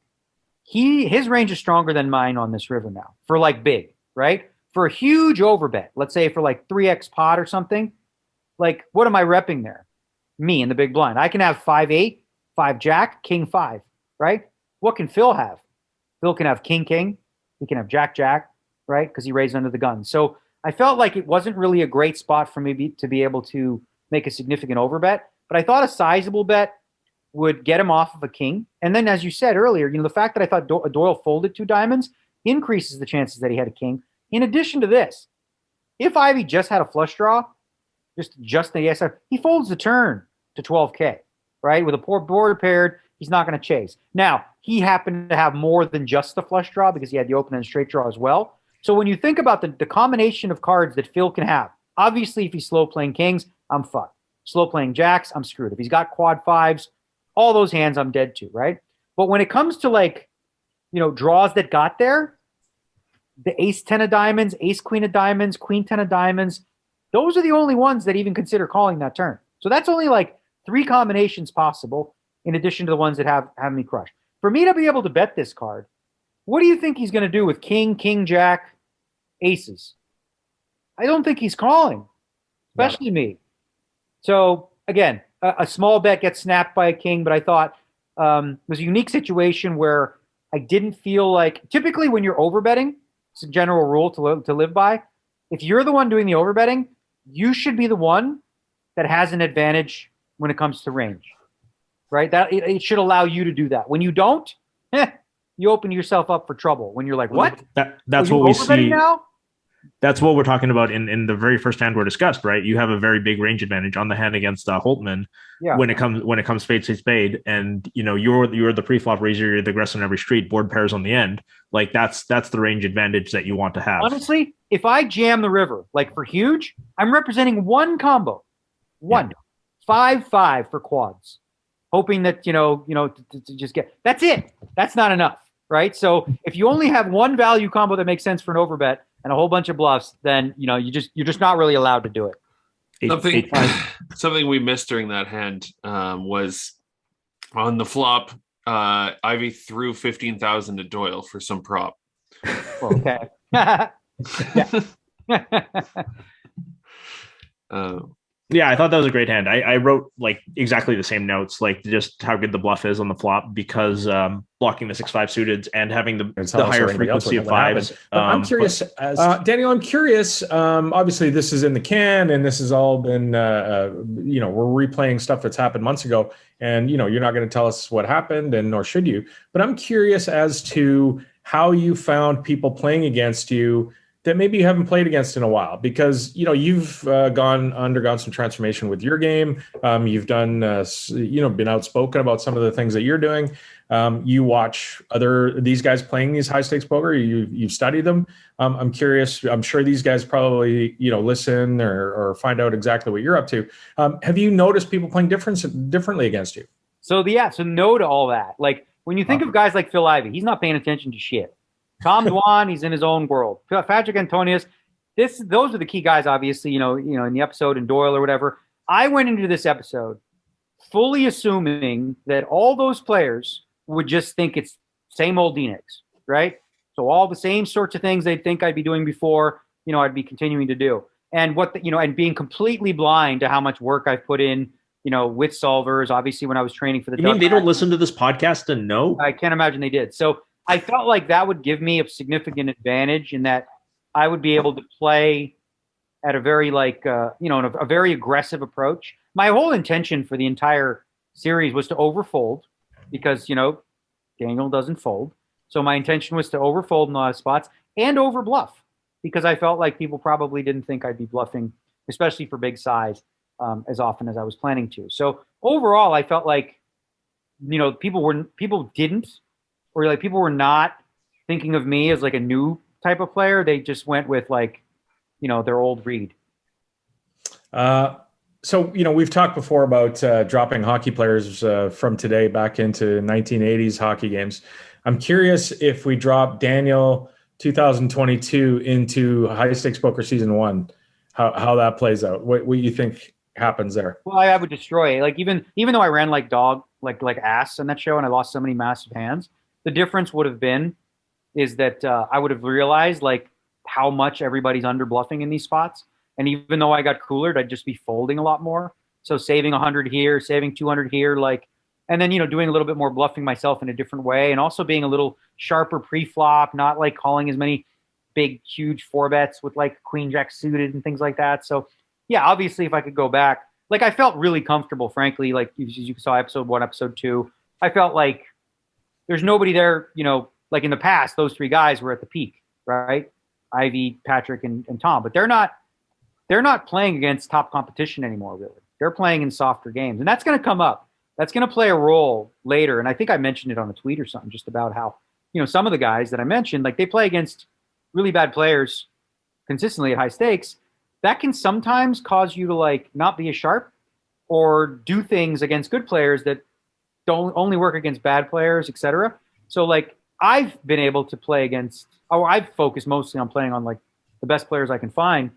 D: his range is stronger than mine on this river now for big, right? For a huge overbet, let's say for 3x pot or something, what am I repping there? Me in the big blind. I can have 5-8, 5 jack, king 5, right? What can Phil have? Phil can have king king. He can have jack jack, right? Because he raised under the gun. So I felt like it wasn't really a great spot for me to be able to make a significant overbet, but I thought a sizable bet would get him off of a king. And then, as you said earlier, the fact that I thought Doyle folded 2 diamonds increases the chances that he had a king. In addition to this, if Ivy just had a flush draw, just the ESR, he folds the turn to 12K, right? With a poor board paired, he's not going to chase. Now, he happened to have more than just the flush draw because he had the open and straight draw as well. So when you think about the combination of cards that Phil can have, obviously if he's slow playing kings, I'm fucked. Slow playing jacks, I'm screwed. If he's got quad 5s, all those hands I'm dead to, right? But when it comes to draws that got there, the ace 10 of diamonds, ace queen of diamonds, queen 10 of diamonds, those are the only ones that even consider calling that turn. So that's only 3 combinations possible in addition to the ones that have me crushed. For me to be able to bet this card, what do you think he's going to do with king, king, jack, aces? I don't think he's calling, especially me. So again, a small bet gets snapped by a king, but I thought it was a unique situation where I didn't feel typically when you're overbetting, it's a general rule to live by. If you're the one doing the overbetting, you should be the one that has an advantage when it comes to range, right? That it should allow you to do that. When you don't, you open yourself up for trouble. When you're like, what?
C: That's what we see
D: now.
C: That's what we're talking about in the very first hand we're discussed, right? You have a very big range advantage on the hand against Holtman when it comes spade, and you're the pre-flop raiser, you're the aggressor on every street, board pairs on the end. That's the range advantage that you want to have.
D: Honestly, if I jam the river for huge, I'm representing one combo, 5-5 for quads, hoping that to just get. That's it. That's not enough, right? So if you only have one value combo that makes sense for an overbet and a whole bunch of bluffs, then you're just not really allowed to do it.
B: Something we missed during that hand was on the flop. Ivy threw 15,000 to Doyle for some prop.
D: Okay.
C: Yeah, I thought that was a great hand. I wrote exactly the same notes, just how good the bluff is on the flop because blocking the 6-5 suited and having the higher frequency of 5s.
A: I'm curious, Daniel. I'm curious. Obviously, this is in the can, and this has all been, we're replaying stuff that's happened months ago, and you're not going to tell us what happened, and nor should you. But I'm curious as to how you found people playing against you that maybe you haven't played against in a while, because you've undergone some transformation with your game. You've done been outspoken about some of the things that you're doing. You watch these guys playing these high stakes poker. You've studied them. I'm curious. I'm sure these guys probably listen or find out exactly what you're up to. Have you noticed people playing differently against you?
D: So no to all that. When you think of guys like Phil Ivey, he's not paying attention to shit. Tom Dwan, he's in his own world. Patrick Antonius, those are the key guys, obviously, in the episode, and Doyle or whatever. I went into this episode fully assuming that all those players would just think it's same old DNegs, right? So all the same sorts of things they'd think I'd be doing before, I'd be continuing to do. and and being completely blind to how much work I've put in, with solvers. Obviously, when I was training for the,
C: You mean they don't listen to this podcast and know?
D: I can't imagine they did. So I felt like that would give me a significant advantage in that I would be able to play at a very a very aggressive approach. My whole intention for the entire series was to overfold because, Daniel doesn't fold. So my intention was to overfold in a lot of spots and overbluff because I felt like people probably didn't think I'd be bluffing, especially for big size, as often as I was planning to. So overall, I felt like, people were not thinking of me as like a new type of player. They just went with their old read.
A: So, we've talked before about dropping hockey players from today back into 1980s hockey games. I'm curious if we drop Daniel 2022 into high stakes poker season 1, how that plays out. What you think happens there?
D: Well, I would destroy it. Like even though I ran like dog, like ass in that show, and I lost so many massive hands, the difference would have been is that I would have realized like how much everybody's under bluffing in these spots. And even though I got coolered, I'd just be folding a lot more. So saving 100 here, saving 200 here, and then, doing a little bit more bluffing myself in a different way, and also being a little sharper pre-flop, not like calling as many big, huge 4-bets with like queen jack suited and things like that. So yeah, obviously if I could go back, like I felt really comfortable, frankly, like you saw episode 1, episode 2, I felt like there's nobody there, like in the past, those 3 guys were at the peak, right? Ivy, Patrick, and Tom, but they're not playing against top competition anymore, really. They're playing in softer games, and that's going to come up. That's going to play a role later. And I think I mentioned it on a tweet or something, just about how, some of the guys that I mentioned, like they play against really bad players consistently at high stakes. That can sometimes cause you to like not be as sharp or do things against good players that don't only work against bad players, etc. So like I've been able to play against, I've focused mostly on playing on like the best players I can find.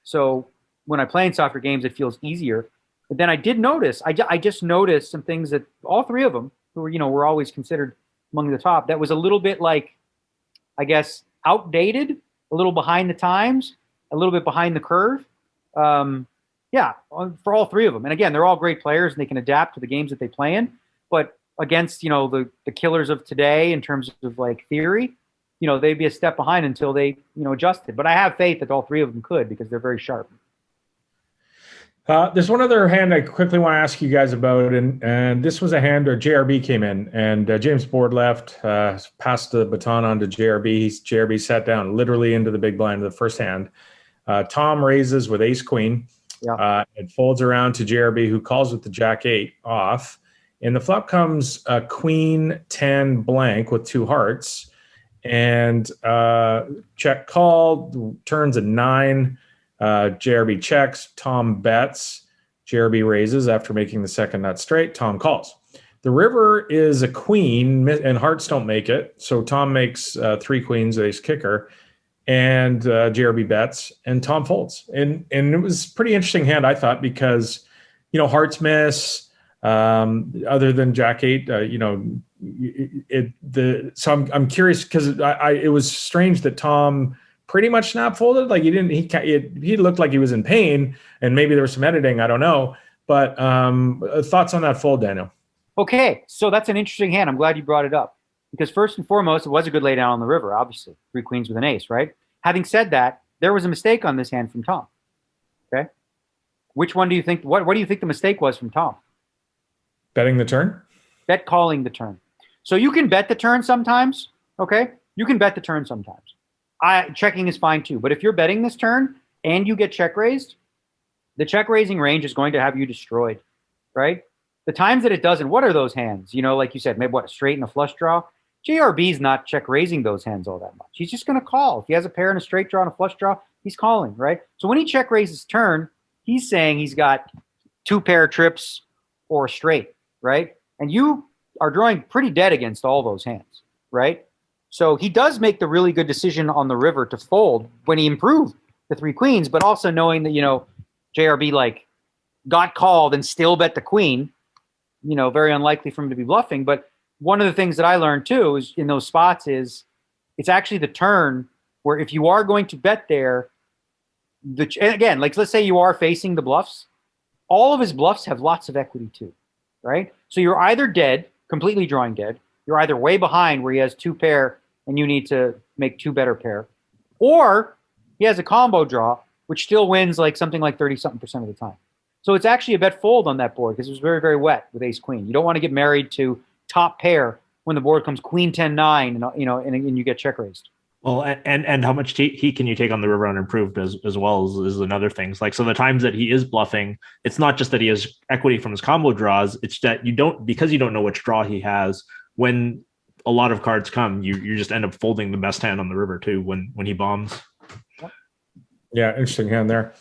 D: So when I play in softer games, it feels easier. But then I did notice, I just noticed some things that all 3 of them, who were always considered among the top, that was a little bit like, I guess, outdated, a little behind the times, a little bit behind the curve. For all 3 of them. And again, they're all great players and they can adapt to the games that they play in. But against, the killers of today in terms of like theory, they'd be a step behind until they, adjusted. But I have faith that all 3 of them could because they're very sharp.
A: There's one other hand I quickly want to ask you guys about, and this was a hand where JRB came in, and James Board left, passed the baton on to JRB. JRB sat down literally into the big blind of the first hand. Tom raises with ace queen.
D: Yeah.
A: It folds around to JRB, who calls with the jack 8 off. And the flop comes a queen 10 blank with 2 hearts, and check call, turns a 9. JRB checks, Tom bets, JRB raises after making the second nut straight, Tom calls. The river is a queen and hearts don't make it. So Tom makes 3 queens, ace kicker, and JRB bets and Tom folds. And it was a pretty interesting hand, I thought, because, hearts miss, other than jack 8, so I'm curious because it was strange that Tom pretty much snap folded. Like he looked like he was in pain, and maybe there was some editing. I don't know, but thoughts on that fold, Daniel?
D: Okay, so that's an interesting hand. I'm glad you brought it up because first and foremost, it was a good laydown on the river. Obviously, 3 queens with an ace, right? Having said that, there was a mistake on this hand from Tom. Okay, which one do you think? What do you think the mistake was from Tom?
A: Betting the turn.
D: Bet calling the turn. So you can bet the turn sometimes. Okay, you can bet the turn sometimes. Checking is fine too, but if you're betting this turn and you get check raised, the check raising range is going to have you destroyed, right? The times that it doesn't, what are those hands? Like you said, maybe a straight and a flush draw. JRB's not check raising those hands all that much. He's just going to call. If he has a pair and a straight draw and a flush draw, he's calling, right? So when he check raises turn, he's saying he's got 2 pair trips or a straight, right? And you are drawing pretty dead against all those hands, right? So he does make the really good decision on the river to fold when he improved the 3 queens, but also knowing that, JRB like got called and still bet the queen, very unlikely for him to be bluffing. But one of the things that I learned too is in those spots is it's actually the turn where if you are going to bet there, and again, like let's say you are facing the bluffs, all of his bluffs have lots of equity too, right? So you're either dead, completely drawing dead, you're either way behind where he has 2 pair and you need to make 2 better pair, or he has a combo draw, which still wins like something like 30-something% of the time. So it's actually a bet fold on that board because it was very, very wet with ace queen. You don't want to get married to top pair when the board comes queen 10-9 and you get check raised.
C: Well, and how much heat can you take on the river unimproved as well is another thing. Like, so the times that he is bluffing, it's not just that he has equity from his combo draws. It's that because you don't know which draw he has, when a lot of cards come, you just end up folding the best hand on the river too when he bombs.
A: Yeah, interesting hand there.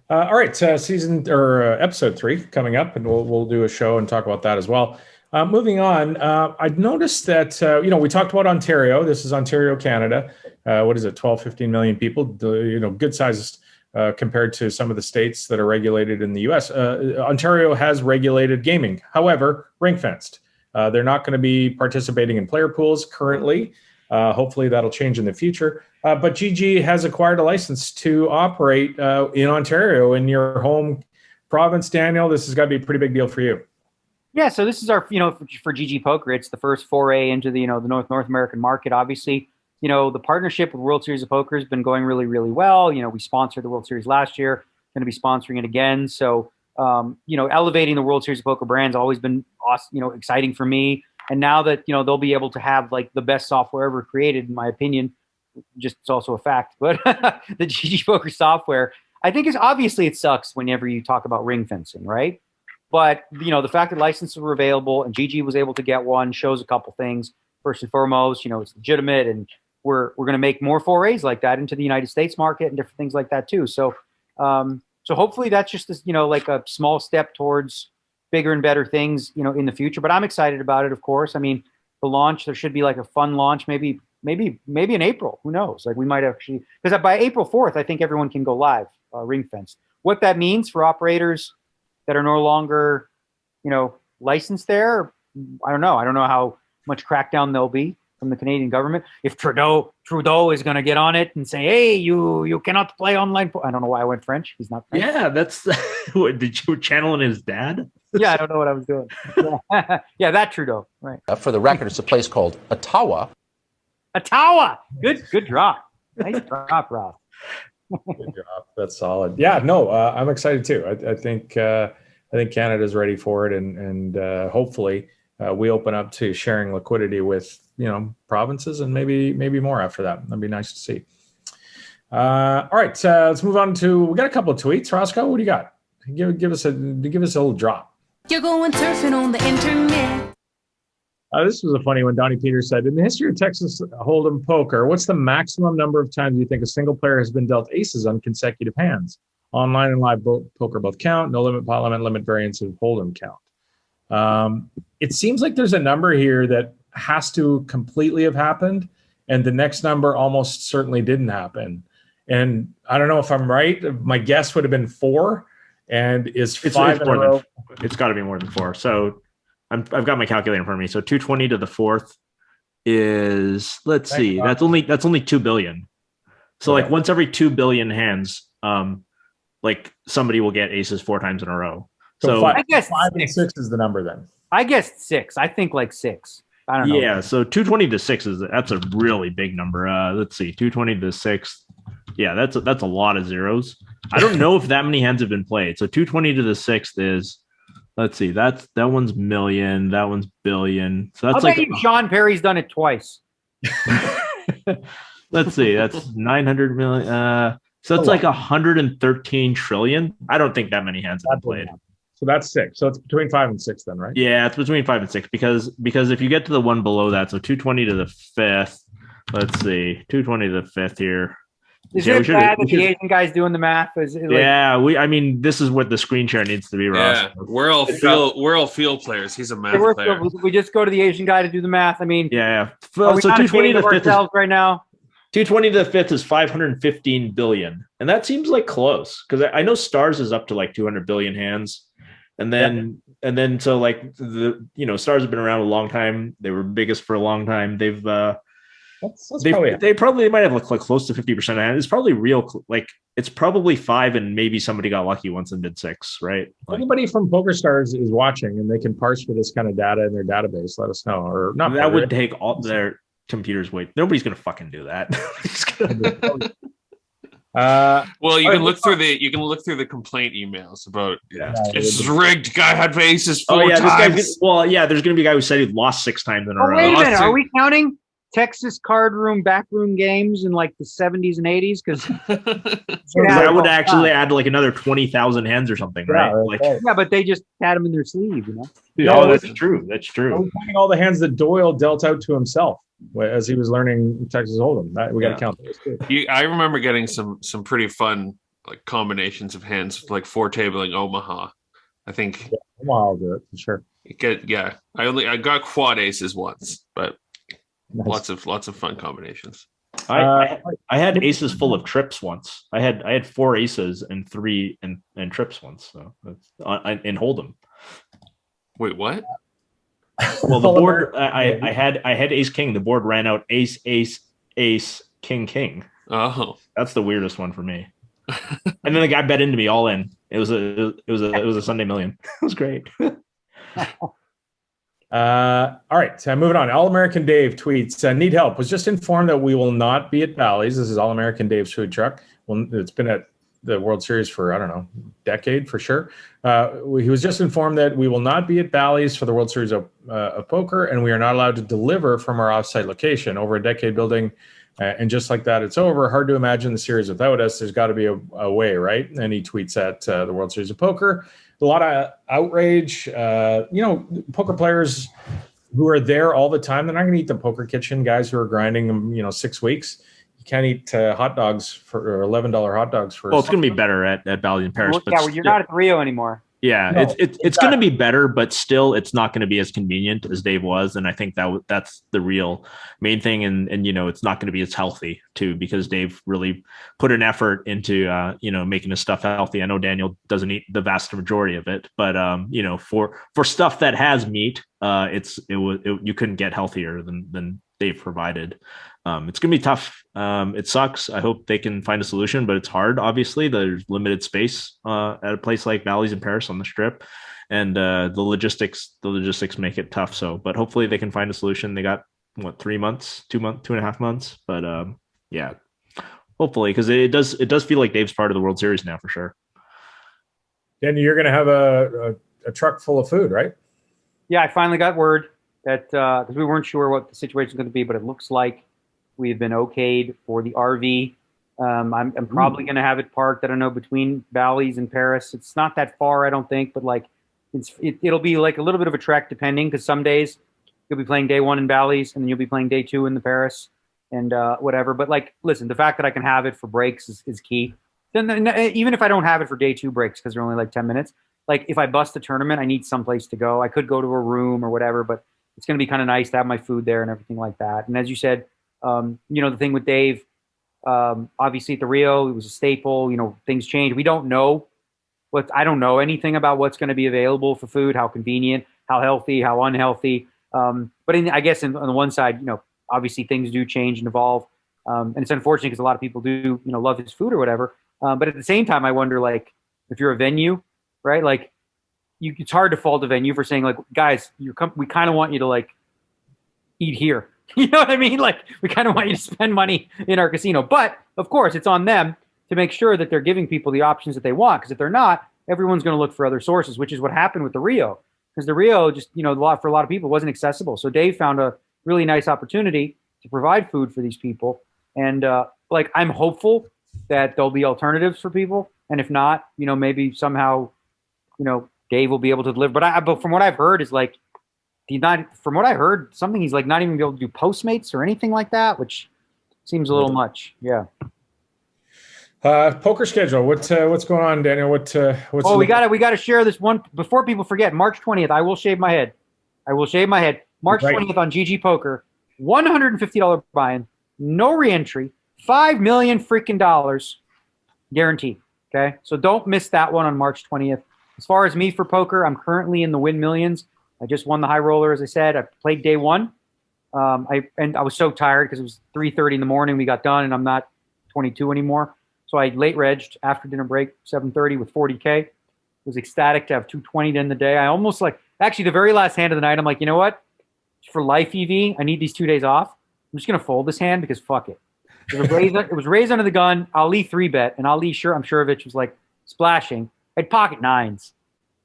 A: All right, season or episode 3 coming up, and we'll do a show and talk about that as well. Moving on, I noticed that, we talked about Ontario. This is Ontario, Canada. What is it, 12, 15 million people, good sizes compared to some of the states that are regulated in the U.S. Ontario has regulated gaming, however, ring-fenced. They're not going to be participating in player pools currently. Hopefully that'll change in the future. But GG has acquired a license to operate in Ontario, in your home province. Daniel, this has got to be a pretty big deal for you.
D: Yeah, so this is our, for GG Poker, it's the first foray into the, the North American market. Obviously, the partnership with World Series of Poker has been going really, really well. We sponsored the World Series last year, going to be sponsoring it again. So, elevating the World Series of Poker brand's always been awesome, exciting for me. And now that, they'll be able to have like the best software ever created, in my opinion, just it's also a fact, but the GG Poker software, I think obviously it sucks whenever you talk about ring fencing, right? But, the fact that licenses were available and GG was able to get one shows a couple things. First and foremost, it's legitimate, and we're going to make more forays like that into the United States market and different things like that too. So, so hopefully that's just this, like a small step towards bigger and better things, in the future. But I'm excited about it, of course. I mean, the launch, there should be like a fun launch, maybe in April. Who knows? Like we might actually, because by April 4th, I think everyone can go live ring fenced. What that means for operators that are no longer, licensed there, I don't know. I don't know how much crackdown there'll be from the Canadian government. If Trudeau is going to get on it and say, hey, you cannot play online. I don't know why I went French. He's not French.
C: Yeah, that's what, did you channel in his dad?
D: Yeah, I don't know what I was doing. Yeah, that Trudeau, right.
E: For the record, it's a place called Ottawa.
A: Ottawa.
D: Good drop. Nice drop, Rob.
A: Good job. That's solid. Yeah, no, I'm excited too. I think Canada's ready for it, and hopefully we open up to sharing liquidity with provinces and maybe more after that. That'd be nice to see. All right, let's move on to. We got a couple of tweets. Roscoe, what do you got? Give us a little drop.
F: You're going surfing on the internet.
A: This was a funny one. Donnie Peters said, in the history of Texas Hold'em poker, what's the maximum number of times you think a single player has been dealt aces on consecutive hands? Online and live poker both count. No limit, pot limit variance of Hold'em count. It seems like there's a number here that has to completely have happened, and the next number almost certainly didn't happen. And I don't know if I'm right. My guess would have been 4, and is 5 in a row.
C: It's got to be more than 4. So I've got my calculator in front of me. So 220 to the 4th is, let's see, that's only 2 billion. So like once every 2 billion hands, like somebody will get aces 4 times in a row. So
A: I guess 5 and 6 is the number then.
D: I guess 6. I think like 6. I don't know.
C: Yeah. So 220 to 6 that's a really big number. Let's see, 220 to 6. Yeah, that's a lot of zeros. I don't know if that many hands have been played. So 220 to the 6th is, let's see, that one's million, that one's billion. So that's like
D: Sean Perry's done it twice.
C: Let's see, that's 900 million. So that's like 113 trillion. I don't think that many hands have been played.
A: So that's 6. So it's between 5 and 6 then, right?
C: Yeah, it's between 5 and 6 because if you get to the one below that, so 220 to the 5th. Let's see, 220 to the 5th here.
D: Is it bad that the Asian guy's doing the math?
C: I mean, this is what the screen share needs to be, Ross.
B: Yeah, we're all field players. He's a math player.
D: We just go to the Asian guy to do the math. I mean,
C: yeah.
D: So 220 to the 5th right now.
C: 220 to the 5th is 515 billion, and that seems like close because I know Stars is up to like 200 billion hands, and then so like the Stars have been around a long time. They were biggest for a long time. They've
A: That's probably
C: they might have like close to 50% of hand. It's probably real. Like it's probably 5, and maybe somebody got lucky once and did 6, right? Like,
A: anybody from PokerStars is watching and they can parse for this kind of data in their database. Let us know. Or not.
C: that would take all their computers wait. Nobody's gonna fucking do that.
B: Well, you can look through the complaint emails about this is rigged. Guy had aces 4 times.
C: There's gonna be a guy who said he lost 6 times in a row.
D: Wait a minute, are we counting Texas card room backroom games in like the 70s and 80s? Because
C: that would actually add like another 20,000 hands or something, right?
D: Yeah, but they just had them in their sleeve, you know.
C: That's true. That's true.
A: Are we counting all the hands that Doyle dealt out to himself as he was learning Texas Hold'em? We got to count those too.
B: I remember getting some pretty fun like combinations of hands, like 4-tabling Omaha. I think
A: Omaha will do it for sure.
B: I got quad aces once, but.
A: Nice.
B: Lots of fun combinations.
C: I had aces full of trips once. I had 4 aces and 3 and trips once. So that's in Hold'em.
B: Wait, what?
C: Well, the board I had ace king. The board ran out ace king king.
B: Oh,
C: that's the weirdest one for me. And then the guy bet into me all in. It was a Sunday million. It was great.
A: All right, moving on. All American Dave tweets, need help. Was just informed that we will not be at Bally's. This is All American Dave's food truck. Well, it's been at the World Series for, I don't know, decade for sure. He was just informed that we will not be at Bally's for the World Series of Poker, and we are not allowed to deliver from our offsite location. Over a decade building, and just like that, it's over. Hard to imagine the series without us. There's got to be a way, right? And he tweets at the World Series of Poker. A lot of outrage. Poker players who are there all the time, they're not going to eat the poker kitchen. Guys who are grinding them, 6 weeks. You can't eat hot dogs for $11 hot dogs for.
C: Well, it's going to be better at Bally's in Paris.
D: Well, you're not at Rio anymore.
C: Yeah, no, it's going to be better, but still, it's not going to be as convenient as Dave was, and I think that's the real main thing. And it's not going to be as healthy too, because Dave really put an effort into making his stuff healthy. I know Daniel doesn't eat the vast majority of it, but for stuff that has meat, you couldn't get healthier than Dave provided. It's going to be tough. It sucks. I hope they can find a solution, but it's hard. Obviously, there's limited space at a place like Bally's in Paris on the Strip, and the logistics make it tough. So, but hopefully they can find a solution. They got 3 months, 2.5 months, but hopefully, because it does feel like Dave's part of the World Series now for sure.
A: And you're going to have a truck full of food, right?
D: Yeah, I finally got word that because we weren't sure what the situation is going to be, but it looks like we've been okayed for the RV. I'm probably going to have it parked, I don't know, between Bally's and Paris. It's not that far, I don't think, but it'll be like a little bit of a trek depending, because some days you'll be playing day 1 in Bally's and then you'll be playing day 2 in the Paris and whatever. But listen, the fact that I can have it for breaks is key. Then even if I don't have it for day 2 breaks, because they're only like 10 minutes, if I bust a tournament, I need someplace to go. I could go to a room or whatever, but it's going to be kind of nice to have my food there and everything like that. And as you said, the thing with Dave, obviously at the Rio, it was a staple. Things change. We don't know I don't know anything about what's going to be available for food, how convenient, how healthy, how unhealthy. But I guess on the one side, obviously things do change and evolve. And it's unfortunate because a lot of people do, love his food or whatever. But at the same time, I wonder, if you're a venue, right? It's hard to fault a venue for saying, guys, we kind of want you to eat here. You know what I mean? We kind of want you to spend money in our casino. But of course, it's on them to make sure that they're giving people the options that they want. Because if they're not, everyone's going to look for other sources, which is what happened with the Rio. Because the Rio just, for a lot of people, wasn't accessible. So Dave found a really nice opportunity to provide food for these people. And I'm hopeful that there'll be alternatives for people. And if not, maybe somehow, Dave will be able to deliver. But from what I've heard is from what I heard, something he's not even be able to do Postmates or anything like that, which seems a little much. Yeah.
A: Poker schedule. What's going on, Daniel? What's
D: we got to share this one before people forget. March 20th, I will shave my head. March 20th on GG Poker, $150 buy-in, no re-entry, $5 million freaking dollars guaranteed. Okay, so don't miss that one on March 20th. As far as me for poker, I'm currently in the Wynn Millions. I just won the high roller, as I said. I played day 1. I was so tired because it was 3:30 in the morning. We got done, and I'm not 22 anymore. So I late regged after dinner break, 7:30 with 40K. Was ecstatic to have 220 to end the day. I almost actually the very last hand of the night, I'm like, you know what? For life EV, I need these 2 days off. I'm just gonna fold this hand because fuck it. It was raised under the gun. Ali 3-bet, and Ali Shurovich was like splashing. I'd pocket nines.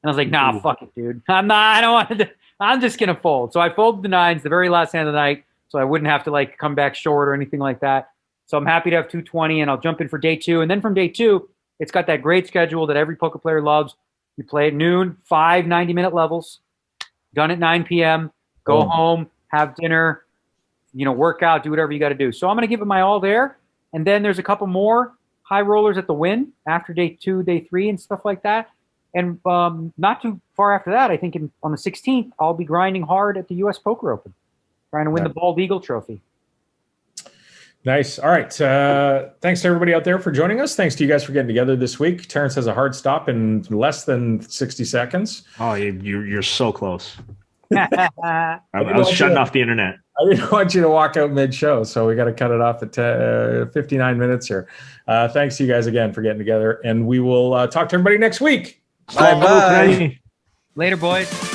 D: And I was like, nah, fuck it, dude. I don't want to. I'm just going to fold. So I folded the nines the very last hand of the night so I wouldn't have to come back short or anything like that. So I'm happy to have 220, and I'll jump in for day 2. And then from day 2, it's got that great schedule that every poker player loves. You play at noon, 5 90-minute levels, done at 9 p.m., go home, have dinner, work out, do whatever you got to do. So I'm going to give it my all there. And then there's a couple more high rollers at the Wynn after day 2, day 3, and stuff like that. And not too far after that, I think on the 16th, I'll be grinding hard at the U.S. Poker Open, trying to win the Bald Eagle Trophy.
A: Nice. All right. Thanks to everybody out there for joining us. Thanks to you guys for getting together this week. Terrence has a hard stop in less than 60 seconds.
C: Oh, you're so close. I was shutting off the internet.
A: I didn't want you to walk out mid-show, so we got to cut it off at 59 minutes here. Thanks to you guys again for getting together, and we will talk to everybody next week.
E: Bye-bye.
D: Later, boys.